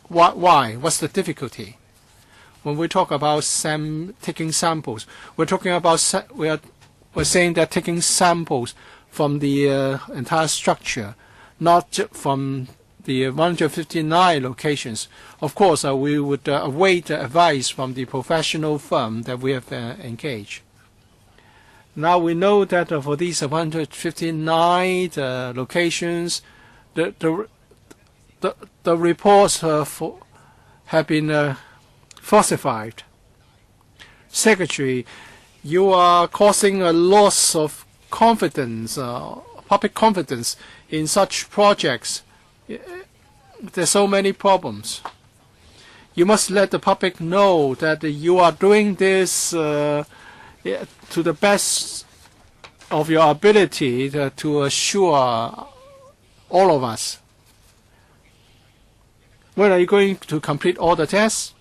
Why? What's the difficulty? When we talk about taking samples, we're talking about we're saying that taking samples from the entire structure, not from the 159 locations. Of course, we would await advice from the professional firm that we have engaged. Now we know that for these 159 locations, the reports have been falsified. Secretary, you are causing a loss of confidence, public confidence in such projects. There's so many problems. You must let the public know that you are doing this to the best of your ability to assure all of us. When are you going to complete all the tests?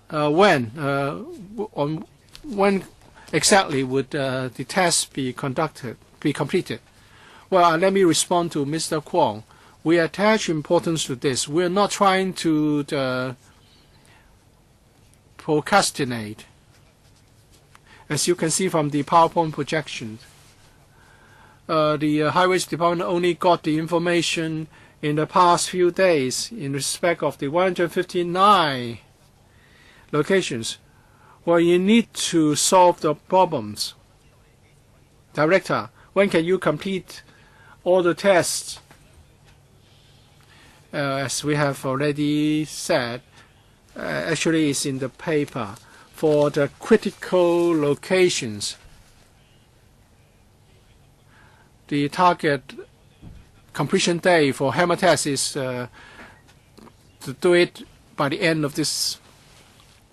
When exactly would the tests be completed? Well, let me respond to Mr. Kwong. We attach importance to this. We are not trying to procrastinate. As you can see from the PowerPoint projection, the Highways Department only got the information in the past few days in respect of the 159 locations. Well, you need to solve the problems. Director, when can you complete all the tests? As we have already said, actually it's in the paper. For the critical locations, the target completion day for hammer test is to do it by the end of this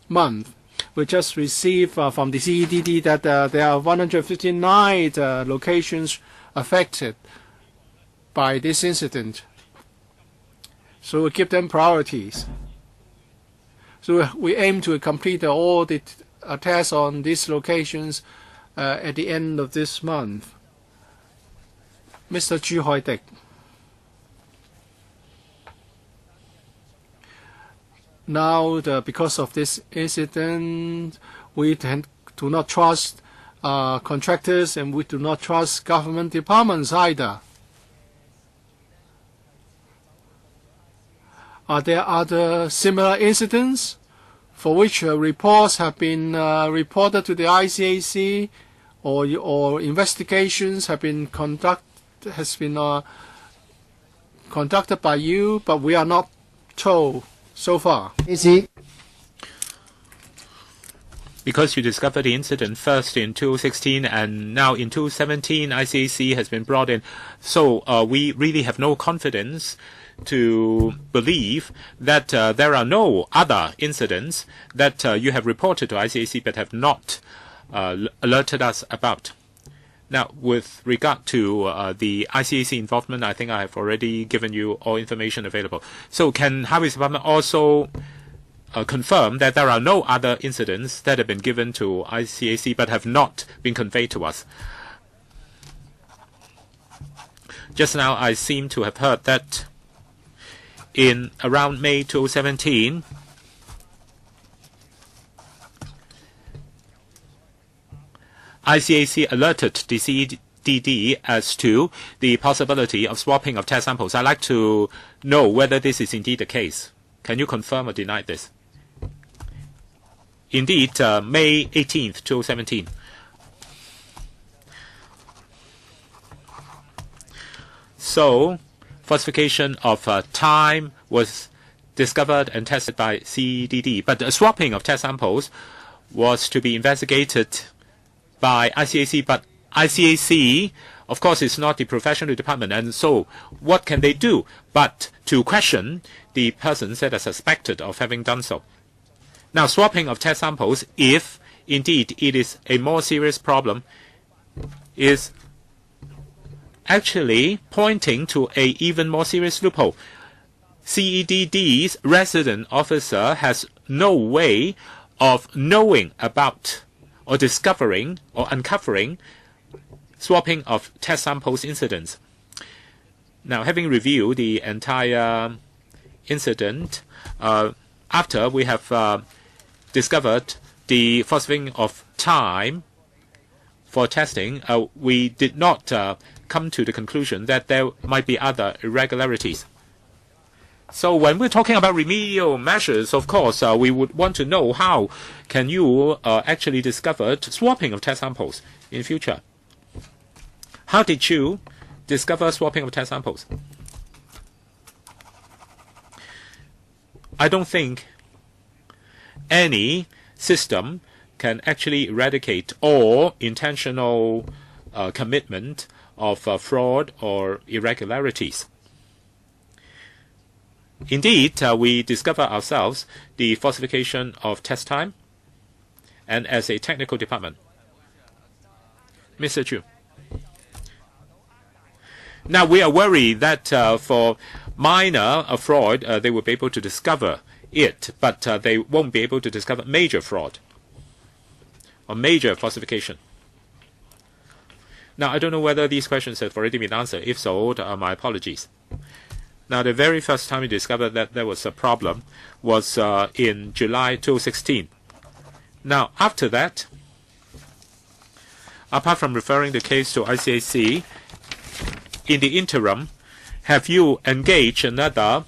month. We just received from the CEDD that there are 159 locations affected by this incident. So we give them priorities. So we aim to complete all the tests on these locations at the end of this month. Mr. Zhuhai-Macao. Now, because of this incident, we do not trust contractors, and we do not trust government departments either. Are there other similar incidents for which reports have been reported to the ICAC, or investigations have been conducted by you, but we are not told so far? Because you discovered the incident first in 2016 and now in 2017, ICAC has been brought in. So we really have no confidence to believe that there are no other incidents that you have reported to ICAC but have not alerted us about. Now, with regard to the ICAC involvement, I think I have already given you all information available. So can Highways Department also confirm that there are no other incidents that have been given to ICAC but have not been conveyed to us? Just now, I seem to have heard that in around May 2017, ICAC alerted the CDD as to the possibility of swapping of test samples. I'd like to know whether this is indeed the case. Can you confirm or deny this? Indeed, May 18th, 2017. So, falsification of time was discovered and tested by CDD, but the swapping of test samples was to be investigated by ICAC, but ICAC, of course, is not the professional department, and so what can they do but to question the persons that are suspected of having done so? Now, swapping of test samples, if indeed it is a more serious problem, is actually pointing to a even more serious loophole. CEDD's resident officer has no way of knowing about or discovering or uncovering swapping of test samples incidents. Now, having reviewed the entire incident, after we have discovered the falsifying of time for testing, we did not come to the conclusion that there might be other irregularities. So when we're talking about remedial measures, of course, we would want to know how can you actually discover swapping of test samples in future. How did you discover swapping of test samples? I don't think any system can actually eradicate all intentional commitment of fraud or irregularities. Indeed, we discover ourselves the falsification of test time, and as a technical department. Mr. Chu. Now, we are worried that for minor fraud, they will be able to discover it, but they won't be able to discover major fraud or major falsification. Now, I don't know whether these questions have already been answered. If so, my apologies. Now, the very first time we discovered that there was a problem was in July 2016. Now, after that, apart from referring the case to ICAC, in the interim, have you engaged another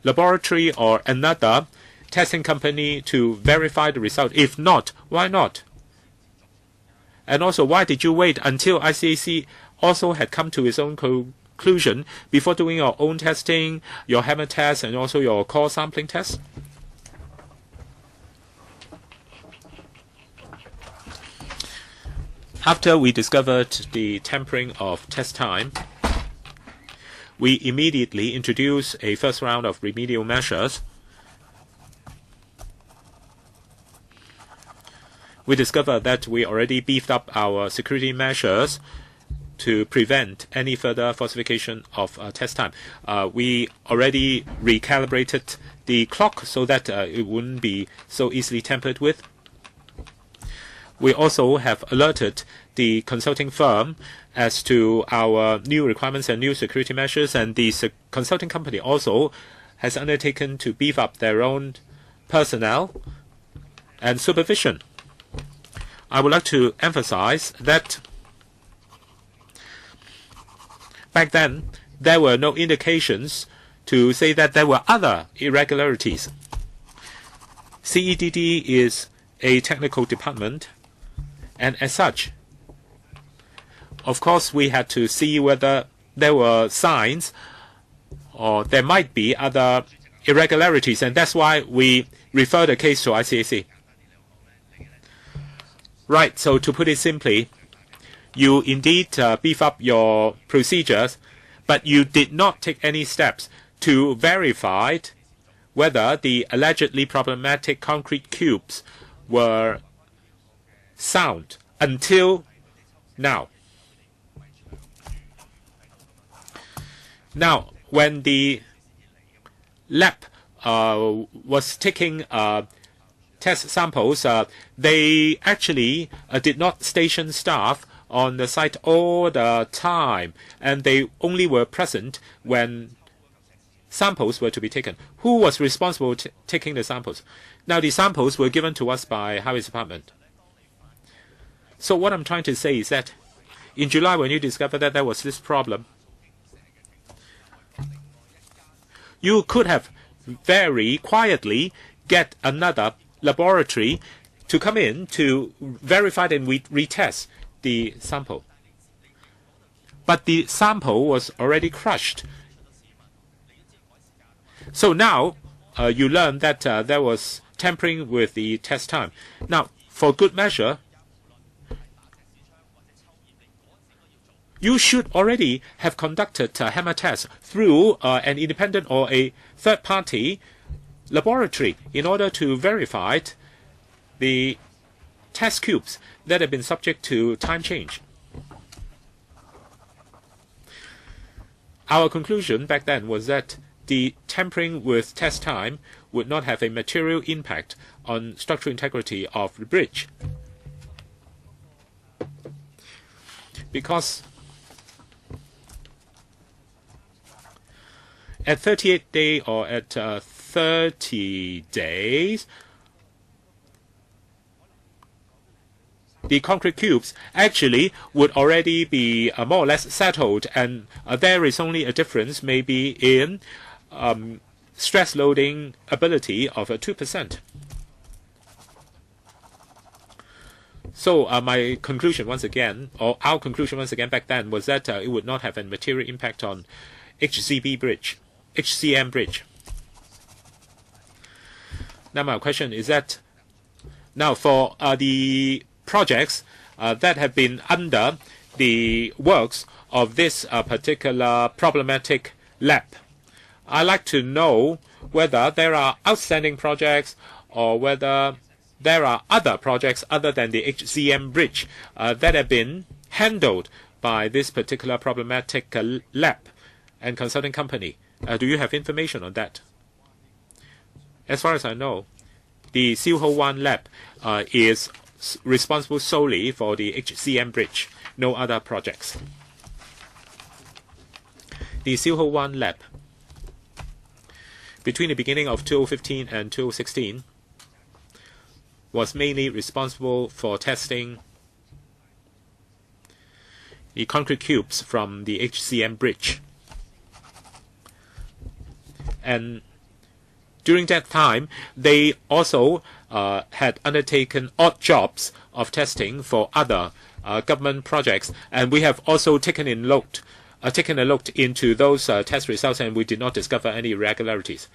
laboratory or another testing company to verify the result? If not, why not? And also, why did you wait until ICAC also had come to its own conclusion before doing your own testing, your hammer test, and also your core sampling test? After we discovered the tampering of test time, we immediately introduced a first round of remedial measures. We discovered that we already beefed up our security measures to prevent any further falsification of test time. We already recalibrated the clock so that it wouldn't be so easily tampered with. We also have alerted the consulting firm as to our new requirements and new security measures, and the consulting company also has undertaken to beef up their own personnel and supervision. I would like to emphasize that back then, there were no indications to say that there were other irregularities. CEDD is a technical department, and as such, of course, we had to see whether there were signs or there might be other irregularities, and that's why we refer the case to ICAC. Right, so to put it simply, you indeed beef up your procedures, but you did not take any steps to verify whether the allegedly problematic concrete cubes were sound until Now, when the lab was taking test samples, they actually did not station staff on the site all the time, and they only were present when samples were to be taken. Who was responsible taking the samples? Now, the samples were given to us by Highways Department. So what I'm trying to say is that in July, when you discovered that there was this problem, you could have very quietly get another laboratory to come in to verify and retest the sample. But the sample was already crushed. So now you learn that there was tampering with the test time. Now, for good measure, you should already have conducted hammer tests through an independent or a third-party laboratory in order to verify the test cubes that have been subject to time change. Our conclusion back then was that the tampering with test time would not have a material impact on structural integrity of the bridge, because at 38 days or at 30 days, the concrete cubes actually would already be more or less settled, and there is only a difference maybe in stress loading ability of 2%. So my conclusion once again, or our conclusion once again back then, was that it would not have a material impact on HCM bridge. Now my question is that now for the projects that have been under the works of this particular problematic lab, I'd like to know whether there are outstanding projects or whether there are other projects other than the HCM bridge that have been handled by this particular problematic lab and consulting company. Do you have information on that? As far as I know, the Kong-Zhuhai-Macao lab is responsible solely for the HCM bridge, no other projects. The Kong-Zhuhai-Macao lab, between the beginning of 2015 and 2016, was mainly responsible for testing the concrete cubes from the HCM bridge. And during that time, they also had undertaken odd jobs of testing for other government projects, and we have also taken a look into those test results, and we did not discover any irregularities.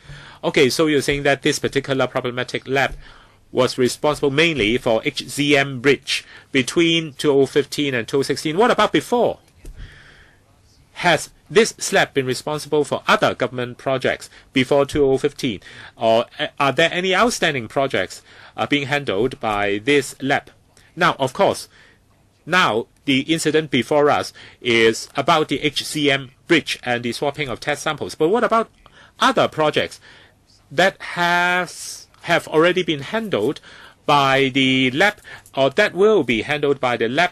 Okay, so you're saying that this particular problematic lab was responsible mainly for HCM bridge between 2015 and 2016. What about before? Has this lab been responsible for other government projects before 2015? Or are there any outstanding projects being handled by this lab? Now, of course, now the incident before us is about the HCM bridge and the swapping of test samples. But what about other projects that have already been handled by the lab, or that will be handled by the lab?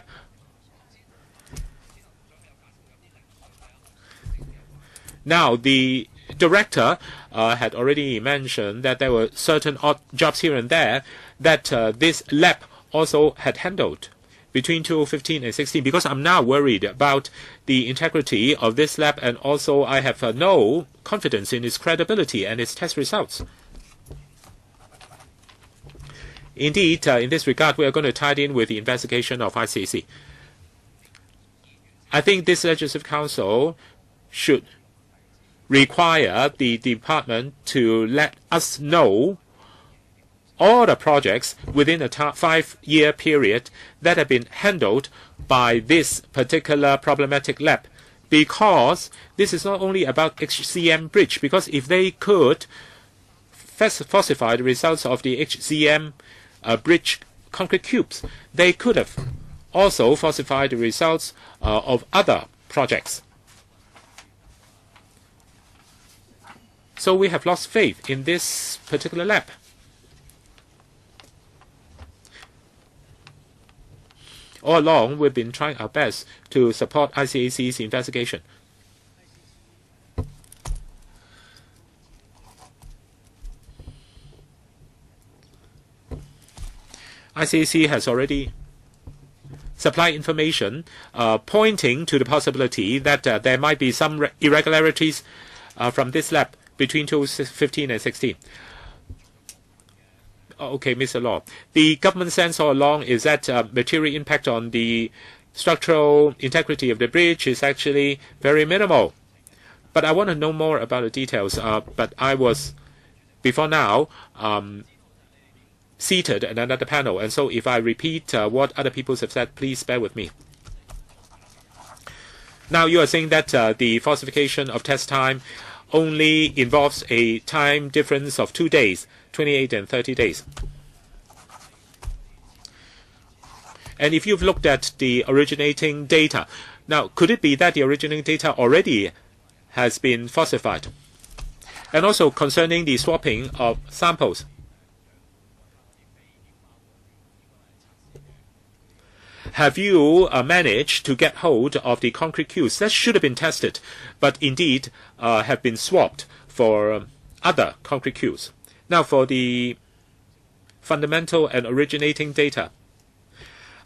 Now, the director had already mentioned that there were certain odd jobs here and there that this lab also had handled between 2015 and 16, because I'm now worried about the integrity of this lab, and also I have no confidence in its credibility and its test results. Indeed, in this regard, we are going to tie it in with the investigation of ICAC. I think this Legislative Council should require the department to let us know all the projects within a 5-year period that have been handled by this particular problematic lab, because this is not only about HCM bridge, because if they could falsify the results of the HCM bridge concrete cubes, they could have also falsify the results of other projects. So we have lost faith in this particular lab. All along, we've been trying our best to support ICAC's investigation. ICAC has already supplied information pointing to the possibility that there might be some irregularities from this lab between 2015 and 16. Okay, Mr. Law. The government sense all along is that material impact on the structural integrity of the bridge is actually very minimal. But I want to know more about the details. But I was, before now, seated at another panel. And so if I repeat what other people have said, please bear with me. Now you are saying that the falsification of test time only involves a time difference of 2 days, 28 and 30 days. And if you've looked at the originating data, now could it be that the originating data already has been falsified? And also concerning the swapping of samples, have you managed to get hold of the concrete cues that should have been tested, but indeed have been swapped for other concrete cues? Now, for the fundamental and originating data,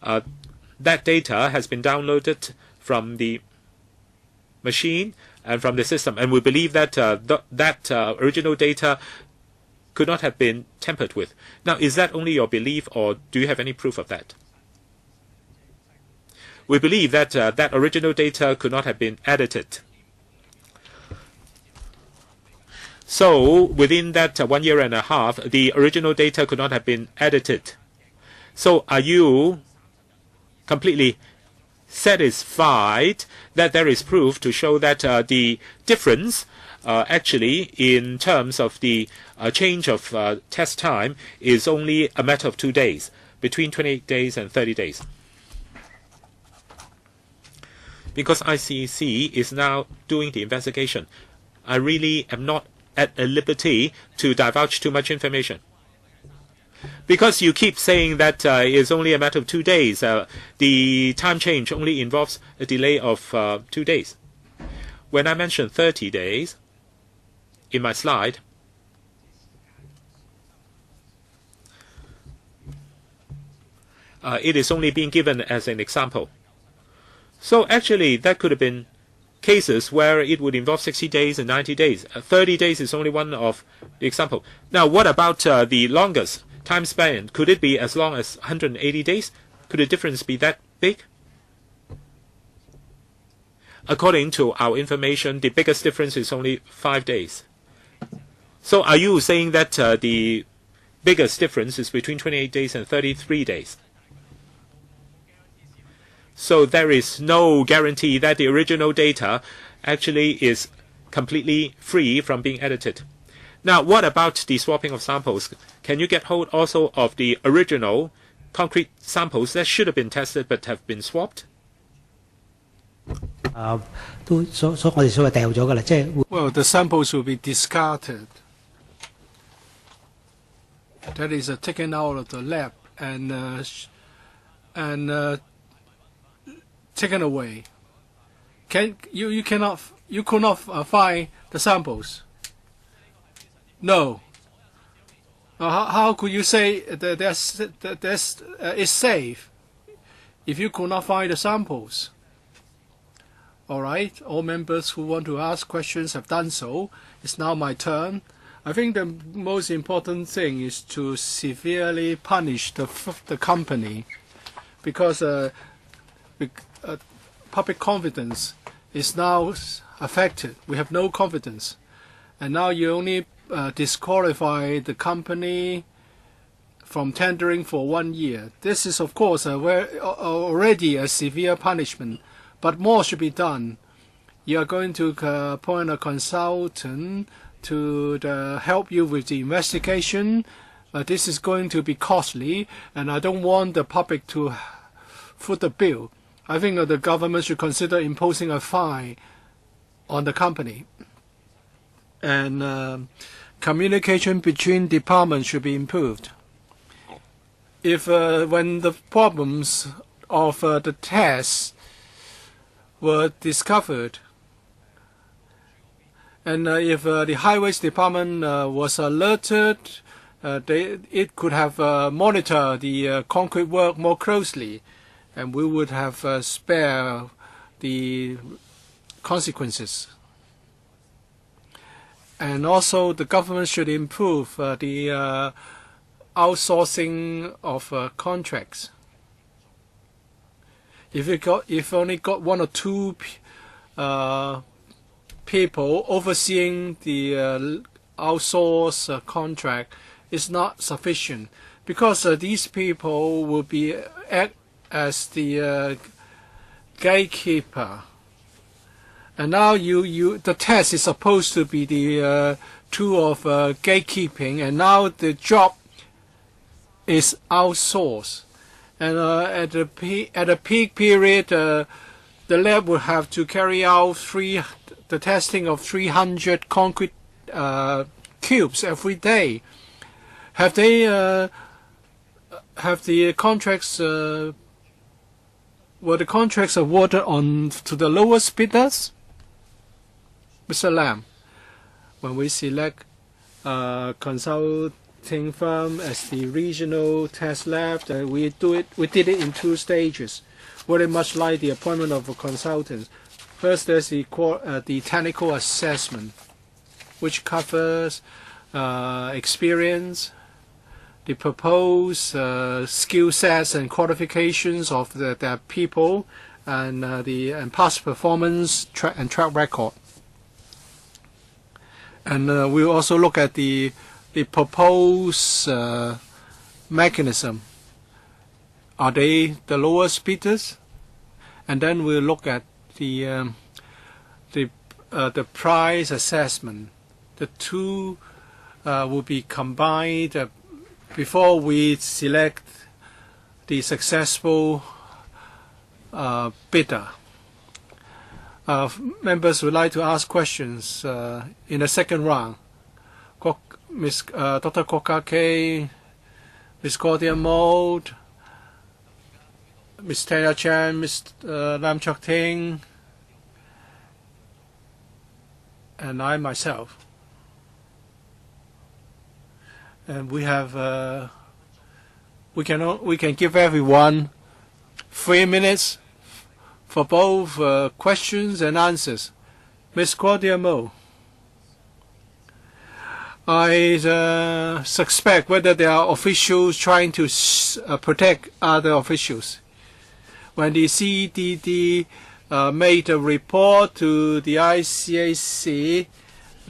that data has been downloaded from the machine and from the system, and we believe that that original data could not have been tampered with. Now, is that only your belief, or do you have any proof of that? We believe that that original data could not have been edited. So within that 1 year and a half, the original data could not have been edited. So are you completely satisfied that there is proof to show that the difference actually in terms of the change of test time is only a matter of 2 days, between 28 days and 30 days? Because ICC is now doing the investigation, I really am not at a liberty to divulge too much information. Because you keep saying that it's only a matter of 2 days, the time change only involves a delay of 2 days. When I mentioned 30 days in my slide, it is only being given as an example. So actually, that could have been cases where it would involve 60 days and 90 days. 30 days is only one of the example. Now, what about the longest time span? Could it be as long as 180 days? Could the difference be that big? According to our information, the biggest difference is only 5 days. So are you saying that the biggest difference is between 28 days and 33 days? So there is no guarantee that the original data actually is completely free from being edited. Now, what about the swapping of samples? Can you get hold also of the original concrete samples that should have been tested but have been swapped? Well, the samples will be discarded. That is taken out of the lab and taken away. You could not find the samples? No. How could you say that it's safe if you could not find the samples? All right, all members who want to ask questions have done so. It's now my turn. I think the most important thing is to severely punish the company, because public confidence is now affected. We have no confidence. And now you only disqualify the company from tendering for 1 year. This is, of course, already a severe punishment, but more should be done. You are going to appoint a consultant to help you with the investigation. This is going to be costly, and I don't want the public to foot the bill, I think the government should consider imposing a fine on the company. And communication between departments should be improved. If when the problems of the tests were discovered, and if the Highways Department was alerted, it could have monitored the concrete work more closely, and we would have spared the consequences. And also, the government should improve the outsourcing of contracts. If only got one or two people overseeing the outsource contract, is not sufficient, because these people will be act as the gatekeeper. And now the test is supposed to be the tool of gatekeeping, and now the job is outsourced. And at the peak period, the lab will have to carry out the testing of 300 concrete cubes every day. Have the contracts were the contracts awarded to the lowest bidders? Mr. Lam, when we select consulting firm as the regional test lab, we did it in 2 stages, very much like the appointment of a consultant. First, there's the technical assessment, which covers experience, the proposed skill sets and qualifications of the people, and past performance and track record. And we'll also look at the proposed mechanism. Are they the lowest bidders? And then we'll look at the price assessment. The two will be combined before we select the successful bidder. Members would like to ask questions in the second round. Dr. Kokake, Ms. Claudia Mold, Ms. Tanya Chan, Ms. Lam Chok Ting, and I myself. And we have we can give everyone 3 minutes for both questions and answers. Ms. Claudia Mo, I suspect whether there are officials trying to protect other officials. When the CDD made a report to the ICAC,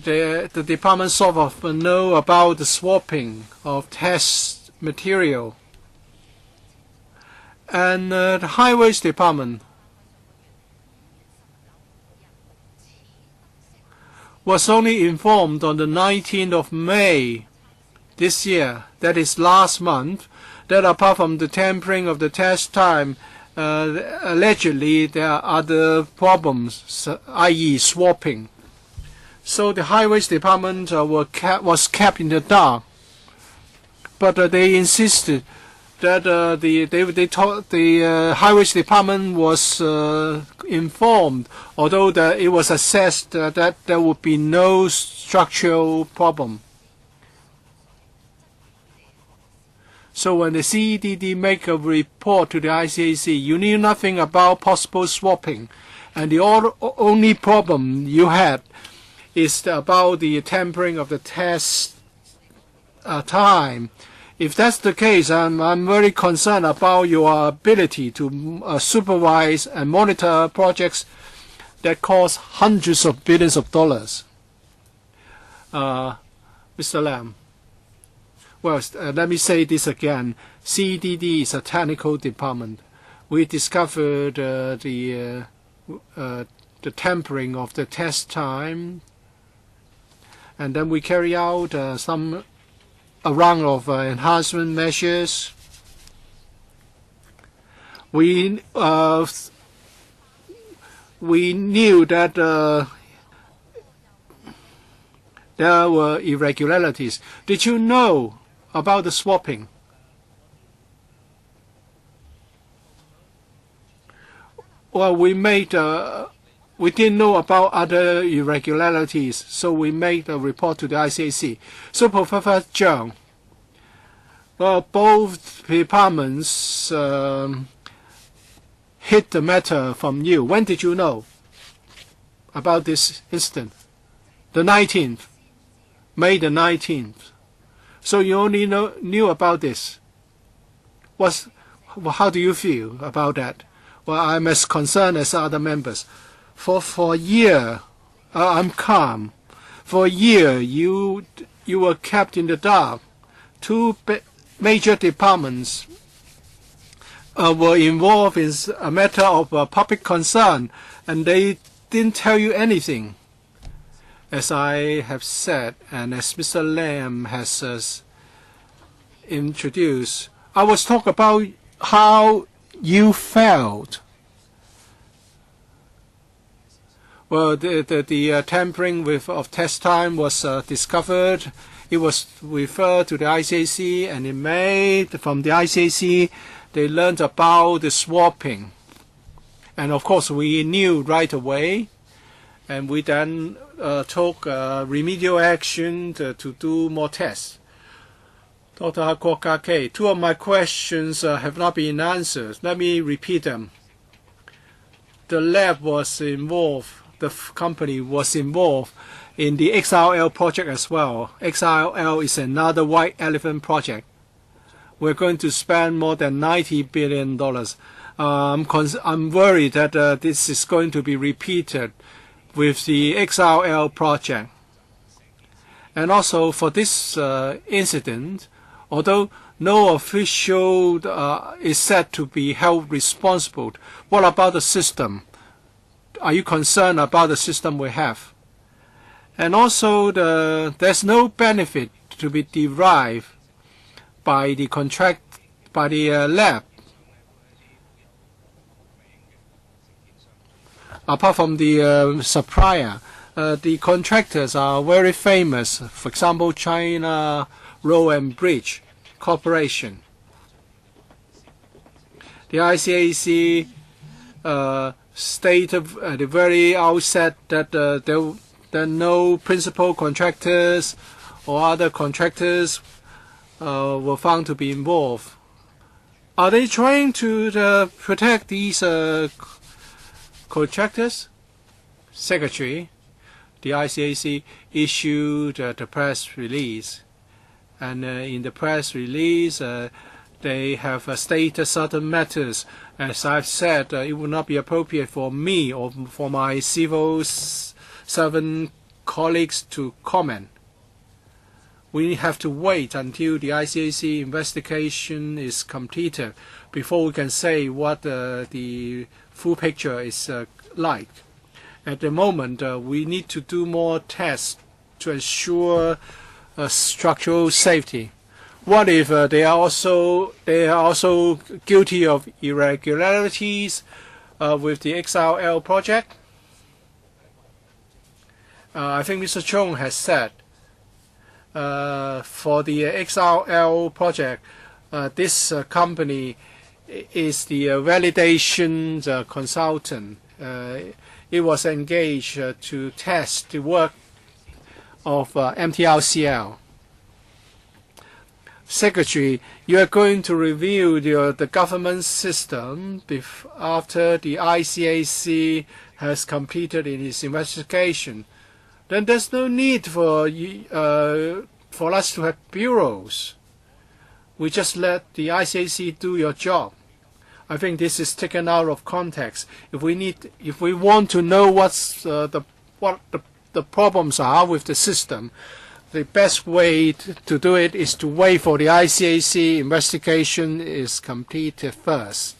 the department sort of know about the swapping of test material. And the Highways Department was only informed on the 19th of May this year, that is last month, that apart from the tampering of the test time, allegedly there are other problems, i.e. swapping. So the Highways Department was kept in the dark, but they insisted that the Highways Department was informed, although it was assessed that there would be no structural problem. So when the CEDD make a report to the ICAC, you knew nothing about possible swapping, and the only problem you had is about the tampering of the test time. If that's the case, I'm very concerned about your ability to supervise and monitor projects that cost hundreds of billions of dollars. Mr. Lam. Well, let me say this again. CDD is a technical department. We discovered the tampering of the test time, and then we carry out a round of enhancement measures. we knew that there were irregularities. Did you know about the swapping? Well, we didn't know about other irregularities, so we made a report to the ICAC. So, Professor Zhang, both departments hid the matter from you. When did you know about this incident? The 19th, May the 19th. So you only knew about this. How do you feel about that? Well, I'm as concerned as other members. For a year, I'm calm. For a year, you were kept in the dark. Two major departments were involved in a matter of public concern, and they didn't tell you anything. As I have said, and as Mr. Lam has introduced, I was talking about how you felt. Well, the tampering of test time was discovered. It was referred to the ICAC, and in May, from the ICAC, they learned about the swapping. And of course, we knew right away, and we then took remedial action to do more tests. Dr. Kwok-Kake, two of my questions have not been answered. Let me repeat them. The lab was involved, the company was involved in the XRL project as well. XRL is another white elephant project. We're going to spend more than $90 billion. I'm worried that this is going to be repeated with the XRL project. And also for this incident, although no official is said to be held responsible, what about the system? Are you concerned about the system we have? And also, there's no benefit to be derived by the lab, apart from the supplier. The contractors are very famous. For example, China Road and Bridge Corporation. The ICAC stated at the very outset that there are no principal contractors or other contractors were found to be involved. Are they trying to protect these contractors? Secretary, the ICAC issued the press release. And in the press release, they have stated certain matters. As I've said, it would not be appropriate for me or for my civil servant colleagues to comment. We have to wait until the ICAC investigation is completed before we can say what the full picture is like. At the moment, we need to do more tests to ensure structural safety. What if they are also guilty of irregularities with the XRL project? I think Mr. Chung has said for the XRL project, this company is the validation consultant. It was engaged to test the work of MTRCL. Secretary, you are going to review the government system after the ICAC has completed its investigation. Then there's no need for us to have bureaus. We just let the ICAC do your job. I think this is taken out of context. If we want to know what the problems are with the system, the best way to do it is to wait for the ICAC investigation is completed first.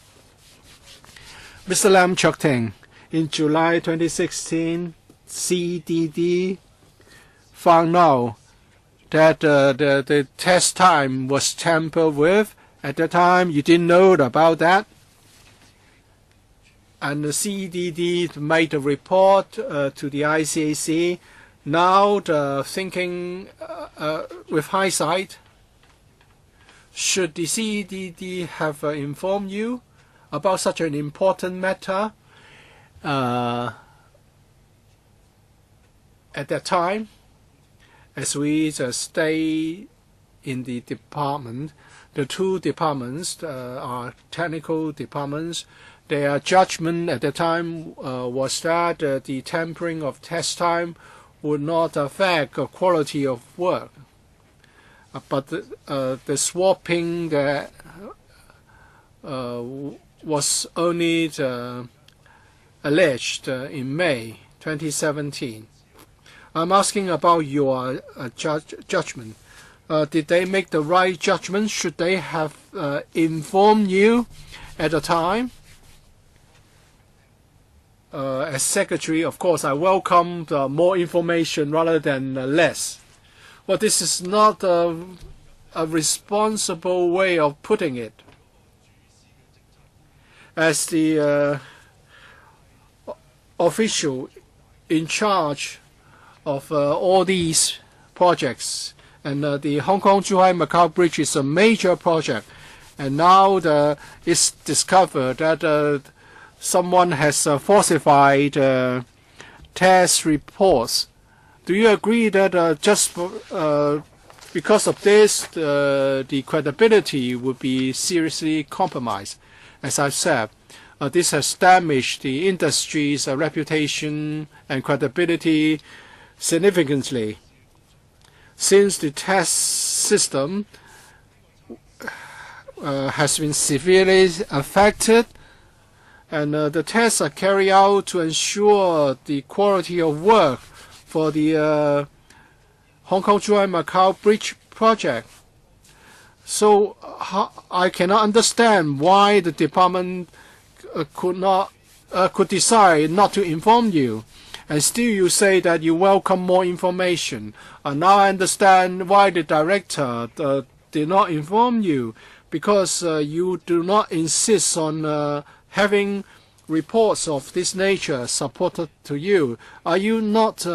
Mr. Lam Chok-Ting, in July 2016, CDD found out that the test time was tampered with. At the time, you didn't know about that. and the CDD made a report to the ICAC. Now the thinking with hindsight, should the CDD have informed you about such an important matter at that time? As we stay in the department, the two departments are technical departments. Their judgment at the time was that the tempering of test time would not affect the quality of work. But the swapping that was only alleged in May 2017. I'm asking about your judgment. Did they make the right judgment? Should they have informed you at the time? As secretary, of course, I welcome more information rather than less. Well, this is not a responsible way of putting it. As the official in charge of all these projects, and the Hong Kong-Zhuhai-Macao Bridge is a major project, and now it's discovered that someone has falsified test reports. Do you agree that just because of this, the credibility would be seriously compromised? As I said, this has damaged the industry's reputation and credibility significantly. Since the test system has been severely affected, and the tests are carried out to ensure the quality of work for the Hong Kong-Zhuhai-Macao Bridge project. So I cannot understand why the department could decide not to inform you. And still you say that you welcome more information. And now I understand why the director did not inform you, because you do not insist on having reports of this nature supported to you. Are you not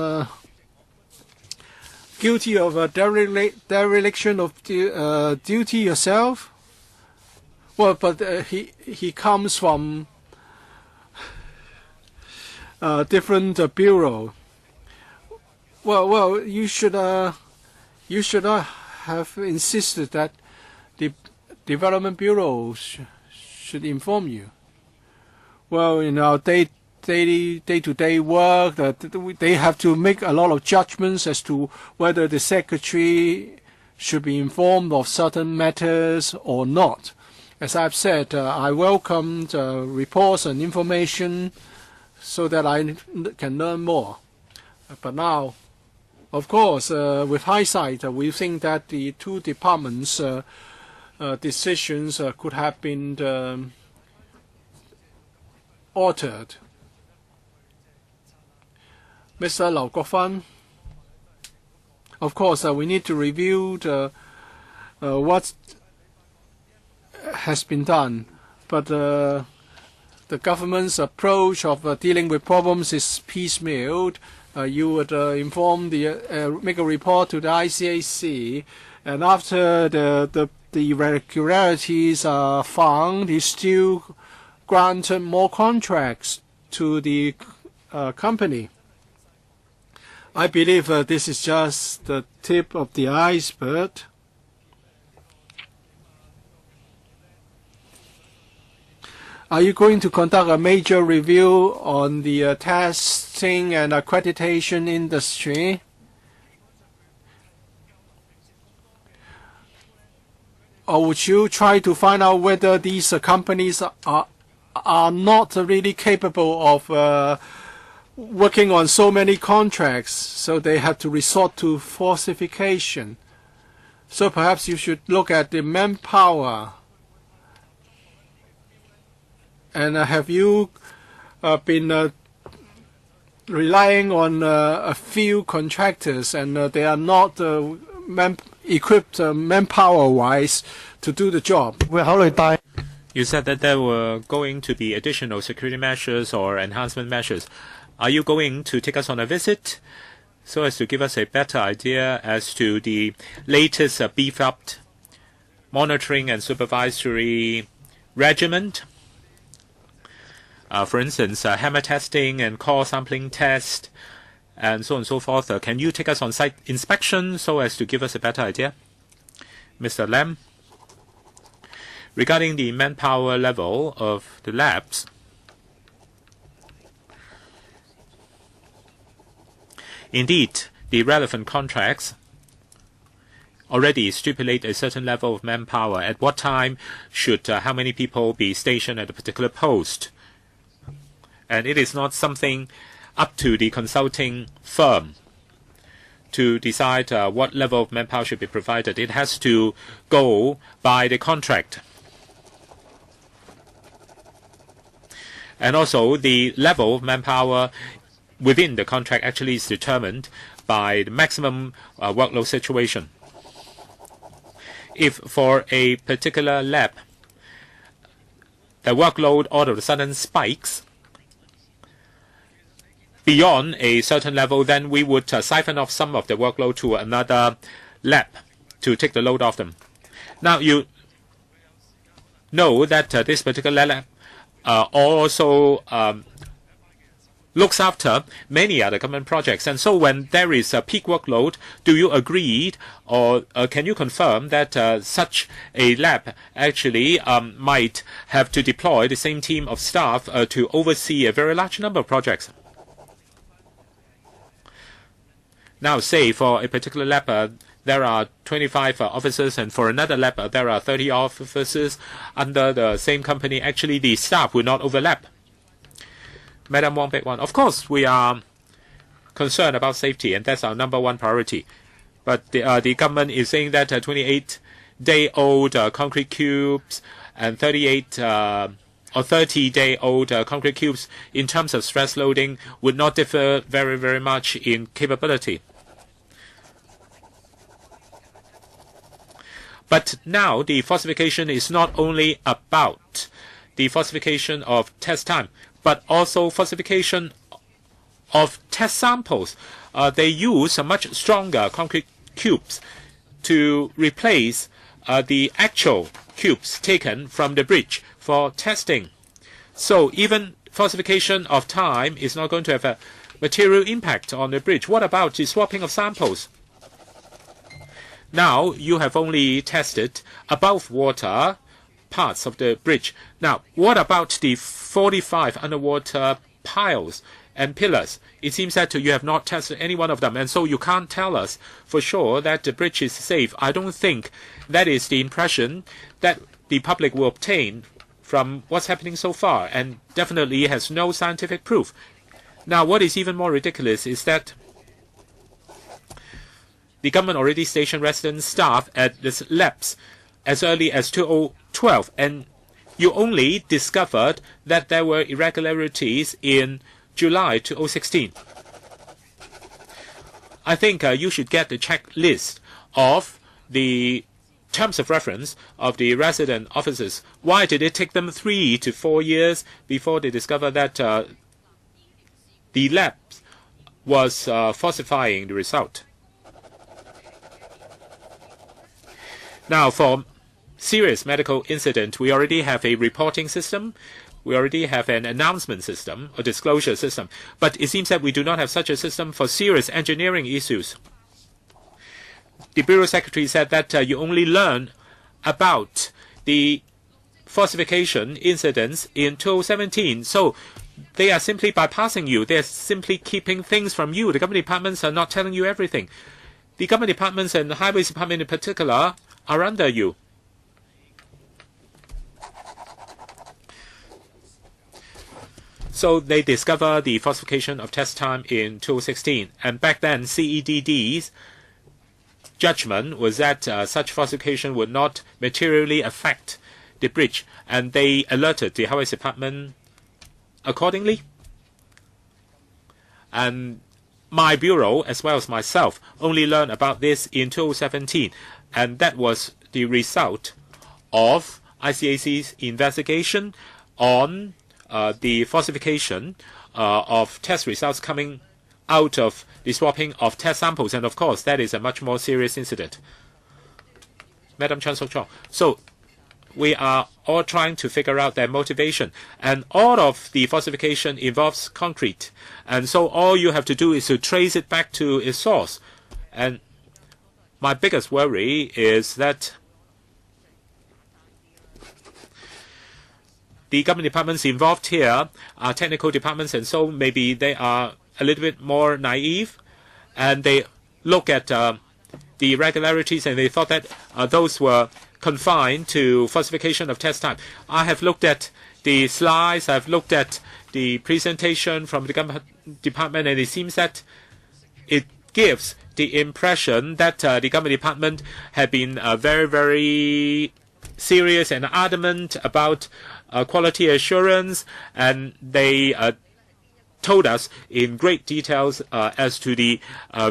guilty of a dereliction of duty yourself? Well, but he comes from different bureau. Well, you should have insisted that the development bureau should inform you. Well, you know, day-to-day work, they have to make a lot of judgments as to whether the secretary should be informed of certain matters or not. As I've said, I welcomed reports and information so that I can learn more. But now, of course, with hindsight, we think that the two departments' decisions could have been altered. Mr. Lau Guofan, of course, we need to review what has been done, but the government's approach of dealing with problems is piecemeal. You would make a report to the ICAC, and after the irregularities are found, you still granted more contracts to the company. I believe this is just the tip of the iceberg. Are you going to conduct a major review on the testing and accreditation industry? Or would you try to find out whether these companies are not really capable of working on so many contracts, so they have to resort to falsification? So perhaps you should look at the manpower. And have you been relying on a few contractors, and they are not equipped manpower-wise to do the job? You said that there were going to be additional security measures or enhancement measures. Are you going to take us on a visit so as to give us a better idea as to the latest beef-up monitoring and supervisory regimen? For instance, hammer testing and core sampling test, and so on and so forth. Can you take us on site inspection so as to give us a better idea? Mr. Lam, regarding the manpower level of the labs, indeed, the relevant contracts already stipulate a certain level of manpower. At what time should how many people be stationed at a particular post? And it is not something up to the consulting firm to decide what level of manpower should be provided. It has to go by the contract. And also, the level of manpower within the contract actually is determined by the maximum workload situation. If for a particular lab, the workload all of a sudden spikes beyond a certain level, then we would siphon off some of the workload to another lab to take the load off them. Now, you know that this particular lab also looks after many other government projects. And so when there is a peak workload, do you agree or can you confirm that such a lab actually might have to deploy the same team of staff to oversee a very large number of projects? Now, say for a particular lab, there are 25 officers, and for another lab, there are 30 officers under the same company. Actually, the staff will not overlap. Madam Wong Pei Wan, of course, we are concerned about safety, and that's our #1 priority. But the government is saying that 28-day-old concrete cubes and 30-day-old concrete cubes in terms of stress loading would not differ very, very much in capability. But now the falsification is not only about the falsification of test time, but also falsification of test samples. They use much stronger concrete cubes to replace the actual cubes taken from the bridge for testing. So even falsification of time is not going to have a material impact on the bridge. What about the swapping of samples? Now you have only tested above water parts of the bridge. Now, what about the 45 underwater piles and pillars? It seems that you have not tested any one of them, and so you can't tell us for sure that the bridge is safe. I don't think that is the impression that the public will obtain from what's happening so far, and definitely has no scientific proof. Now, what is even more ridiculous is that the government already stationed resident staff at the labs as early as 2012, and you only discovered that there were irregularities in July 2016. I think you should get the checklist of the terms of reference of the resident officers. Why did it take them 3 to 4 years before they discovered that the lab was falsifying the result? Now, for serious medical incident, we already have a reporting system. We already have an announcement system, a disclosure system. But it seems that we do not have such a system for serious engineering issues. The Bureau Secretary said that you only learn about the falsification incidents in 2017. So they are simply bypassing you. They are simply keeping things from you. The government departments are not telling you everything. The government departments and the Highways Department in particular are under you. So they discovered the falsification of test time in 2016. And back then, CEDD's judgment was that such falsification would not materially affect the bridge. And they alerted the Highways Department accordingly. And my bureau, as well as myself, only learned about this in 2017. And that was the result of ICAC's investigation on the falsification of test results coming out of the swapping of test samples. And of course, that is a much more serious incident. Madam Chan Sok-Chong. So we are all trying to figure out their motivation. And all of the falsification involves concrete. And so all you have to do is to trace it back to its source. And my biggest worry is that the government departments involved here are technical departments, and so maybe they are a little bit more naive, and they look at the irregularities and they thought that those were confined to falsification of test time. I have looked at the slides, I've looked at the presentation from the government department, and it seems that it gives the impression that the government department have been very, very serious and adamant about quality assurance, and they told us in great details as to the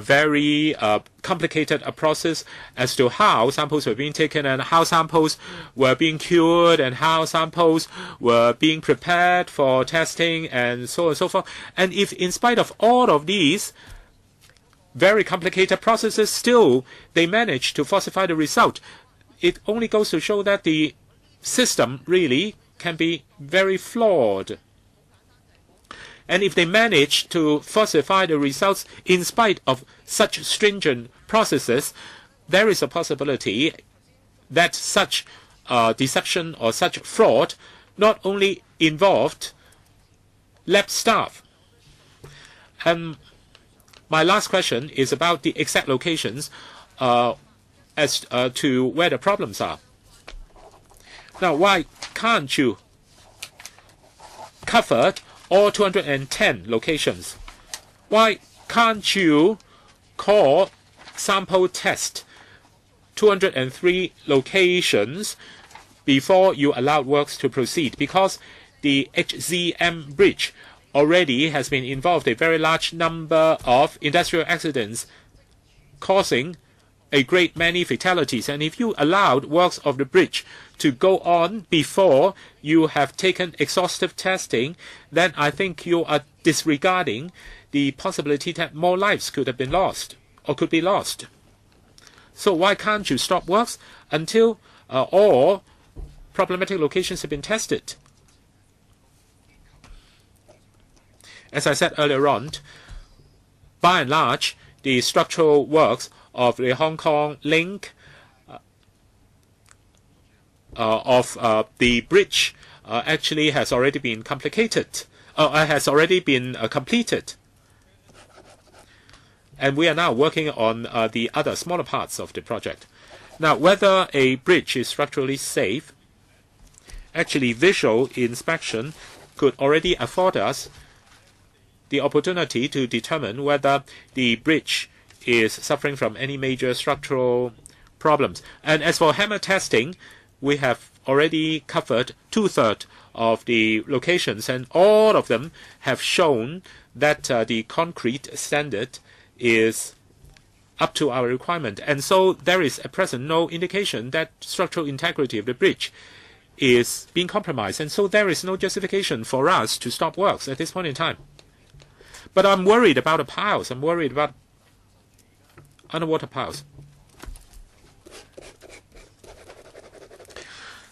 very complicated process as to how samples were being taken and how samples were being cured and how samples were being prepared for testing and so on and so forth. And if in spite of all of these very complicated processes, still they managed to falsify the result, it only goes to show that the system really can be very flawed. And if they manage to falsify the results in spite of such stringent processes, there is a possibility that such deception or such fraud not only involved lab staff. And my last question is about the exact locations as to where the problems are. Now, why can't you cover all 210 locations? Why can't you call sample test 203 locations before you allow works to proceed? Because the HZM bridge already has been involved a very large number of industrial accidents, causing a great many fatalities. And if you allowed works of the bridge to go on before you have taken exhaustive testing, then I think you are disregarding the possibility that more lives could have been lost or could be lost. So why can't you stop works until all problematic locations have been tested? As I said earlier on, by and large, the structural works of the Hong Kong link of the bridge actually has already been completed. And we are now working on the other smaller parts of the project. Now, whether a bridge is structurally safe, actually visual inspection could already afford us the opportunity to determine whether the bridge is suffering from any major structural problems. And as for hammer testing, we have already covered 2/3 of the locations, and all of them have shown that the concrete standard is up to our requirement. And so there is at present no indication that structural integrity of the bridge is being compromised. And so there is no justification for us to stop works at this point in time. But I'm worried about the piles. I'm worried about underwater piles.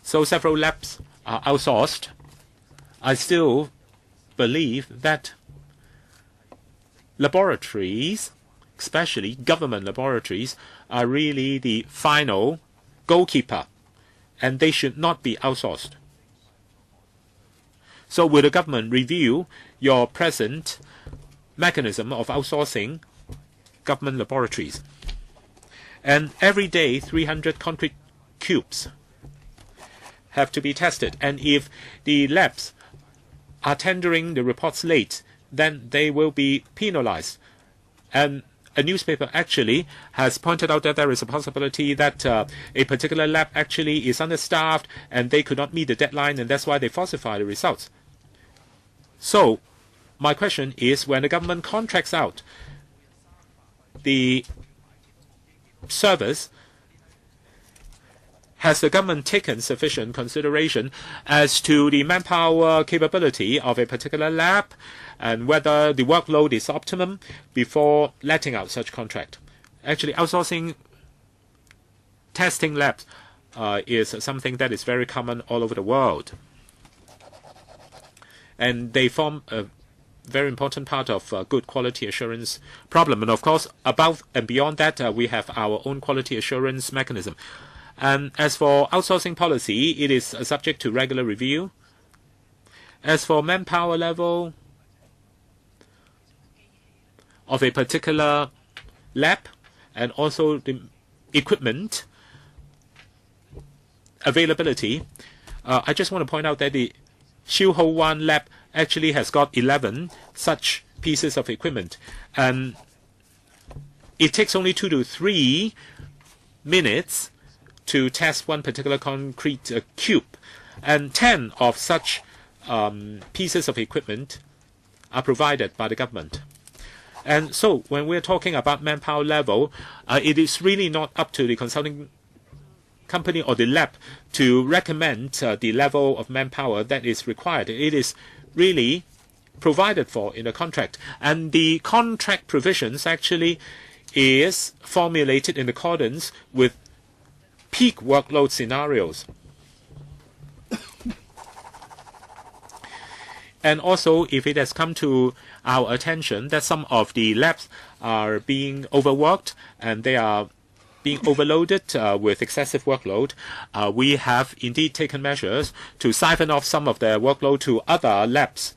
So several labs are outsourced. I still believe that laboratories, especially government laboratories, are really the final goalkeeper, and they should not be outsourced. So will the government review your present mechanism of outsourcing government laboratories? And every day 300 concrete cubes have to be tested, and if the labs are tendering the reports late, then they will be penalized. And a newspaper actually has pointed out that there is a possibility that a particular lab actually is understaffed and they could not meet the deadline, and that's why they falsify the results. So my question is, when the government contracts out the service, has the government taken sufficient consideration as to the manpower capability of a particular lab and whether the workload is optimum before letting out such contract? Actually, outsourcing testing labs is something that is very common all over the world. And they form a very important part of good quality assurance problem. And of course, above and beyond that, we have our own quality assurance mechanism. And as for outsourcing policy, it is subject to regular review. As for manpower level of a particular lab and also the equipment availability, I just want to point out that the Kong-Zhuhai-Macao lab actually has got 11 such pieces of equipment. And it takes only 2 to 3 minutes to test one particular concrete cube. And 10 of such pieces of equipment are provided by the government. And so when we're talking about manpower level, it is really not up to the consulting company or the lab to recommend the level of manpower that is required. It is really provided for in the contract. And the contract provisions actually is formulated in accordance with peak workload scenarios. And also, if it has come to our attention that some of the labs are being overworked and they are being overloaded with excessive workload, we have indeed taken measures to siphon off some of their workload to other labs.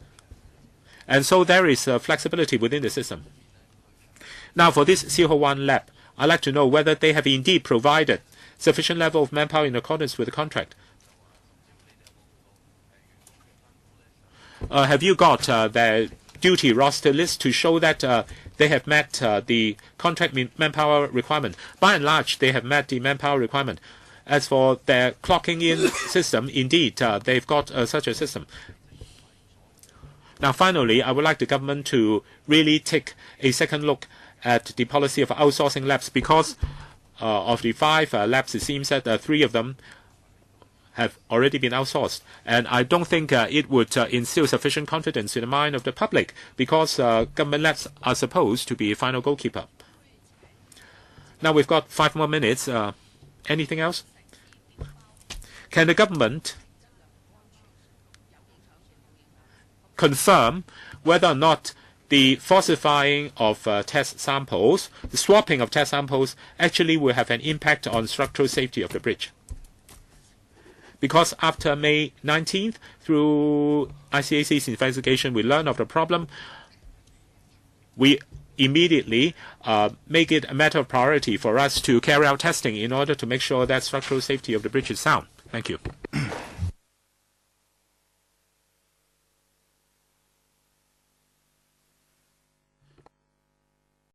And so there is flexibility within the system. Now, for this Kong-Zhuhai-Macao lab, I'd like to know whether they have indeed provided sufficient level of manpower in accordance with the contract. Have you got their duty roster list to show that they have met the contract manpower requirement? By and large, they have met the manpower requirement. As for their clocking in system, indeed, they've got such a system. Now, finally, I would like the government to really take a second look at the policy of outsourcing labs, because of the 5 labs, it seems that 3 of them have already been outsourced. And I don't think it would instill sufficient confidence in the mind of the public, because government labs are supposed to be a final goalkeeper. Now we've got 5 more minutes. Anything else? Can the government confirm whether or not the falsifying of test samples, the swapping of test samples, actually will have an impact on structural safety of the bridge? Because after May 19th, through ICAC's investigation, we learned of the problem. We immediately make it a matter of priority for us to carry out testing in order to make sure that structural safety of the bridge is sound. Thank you.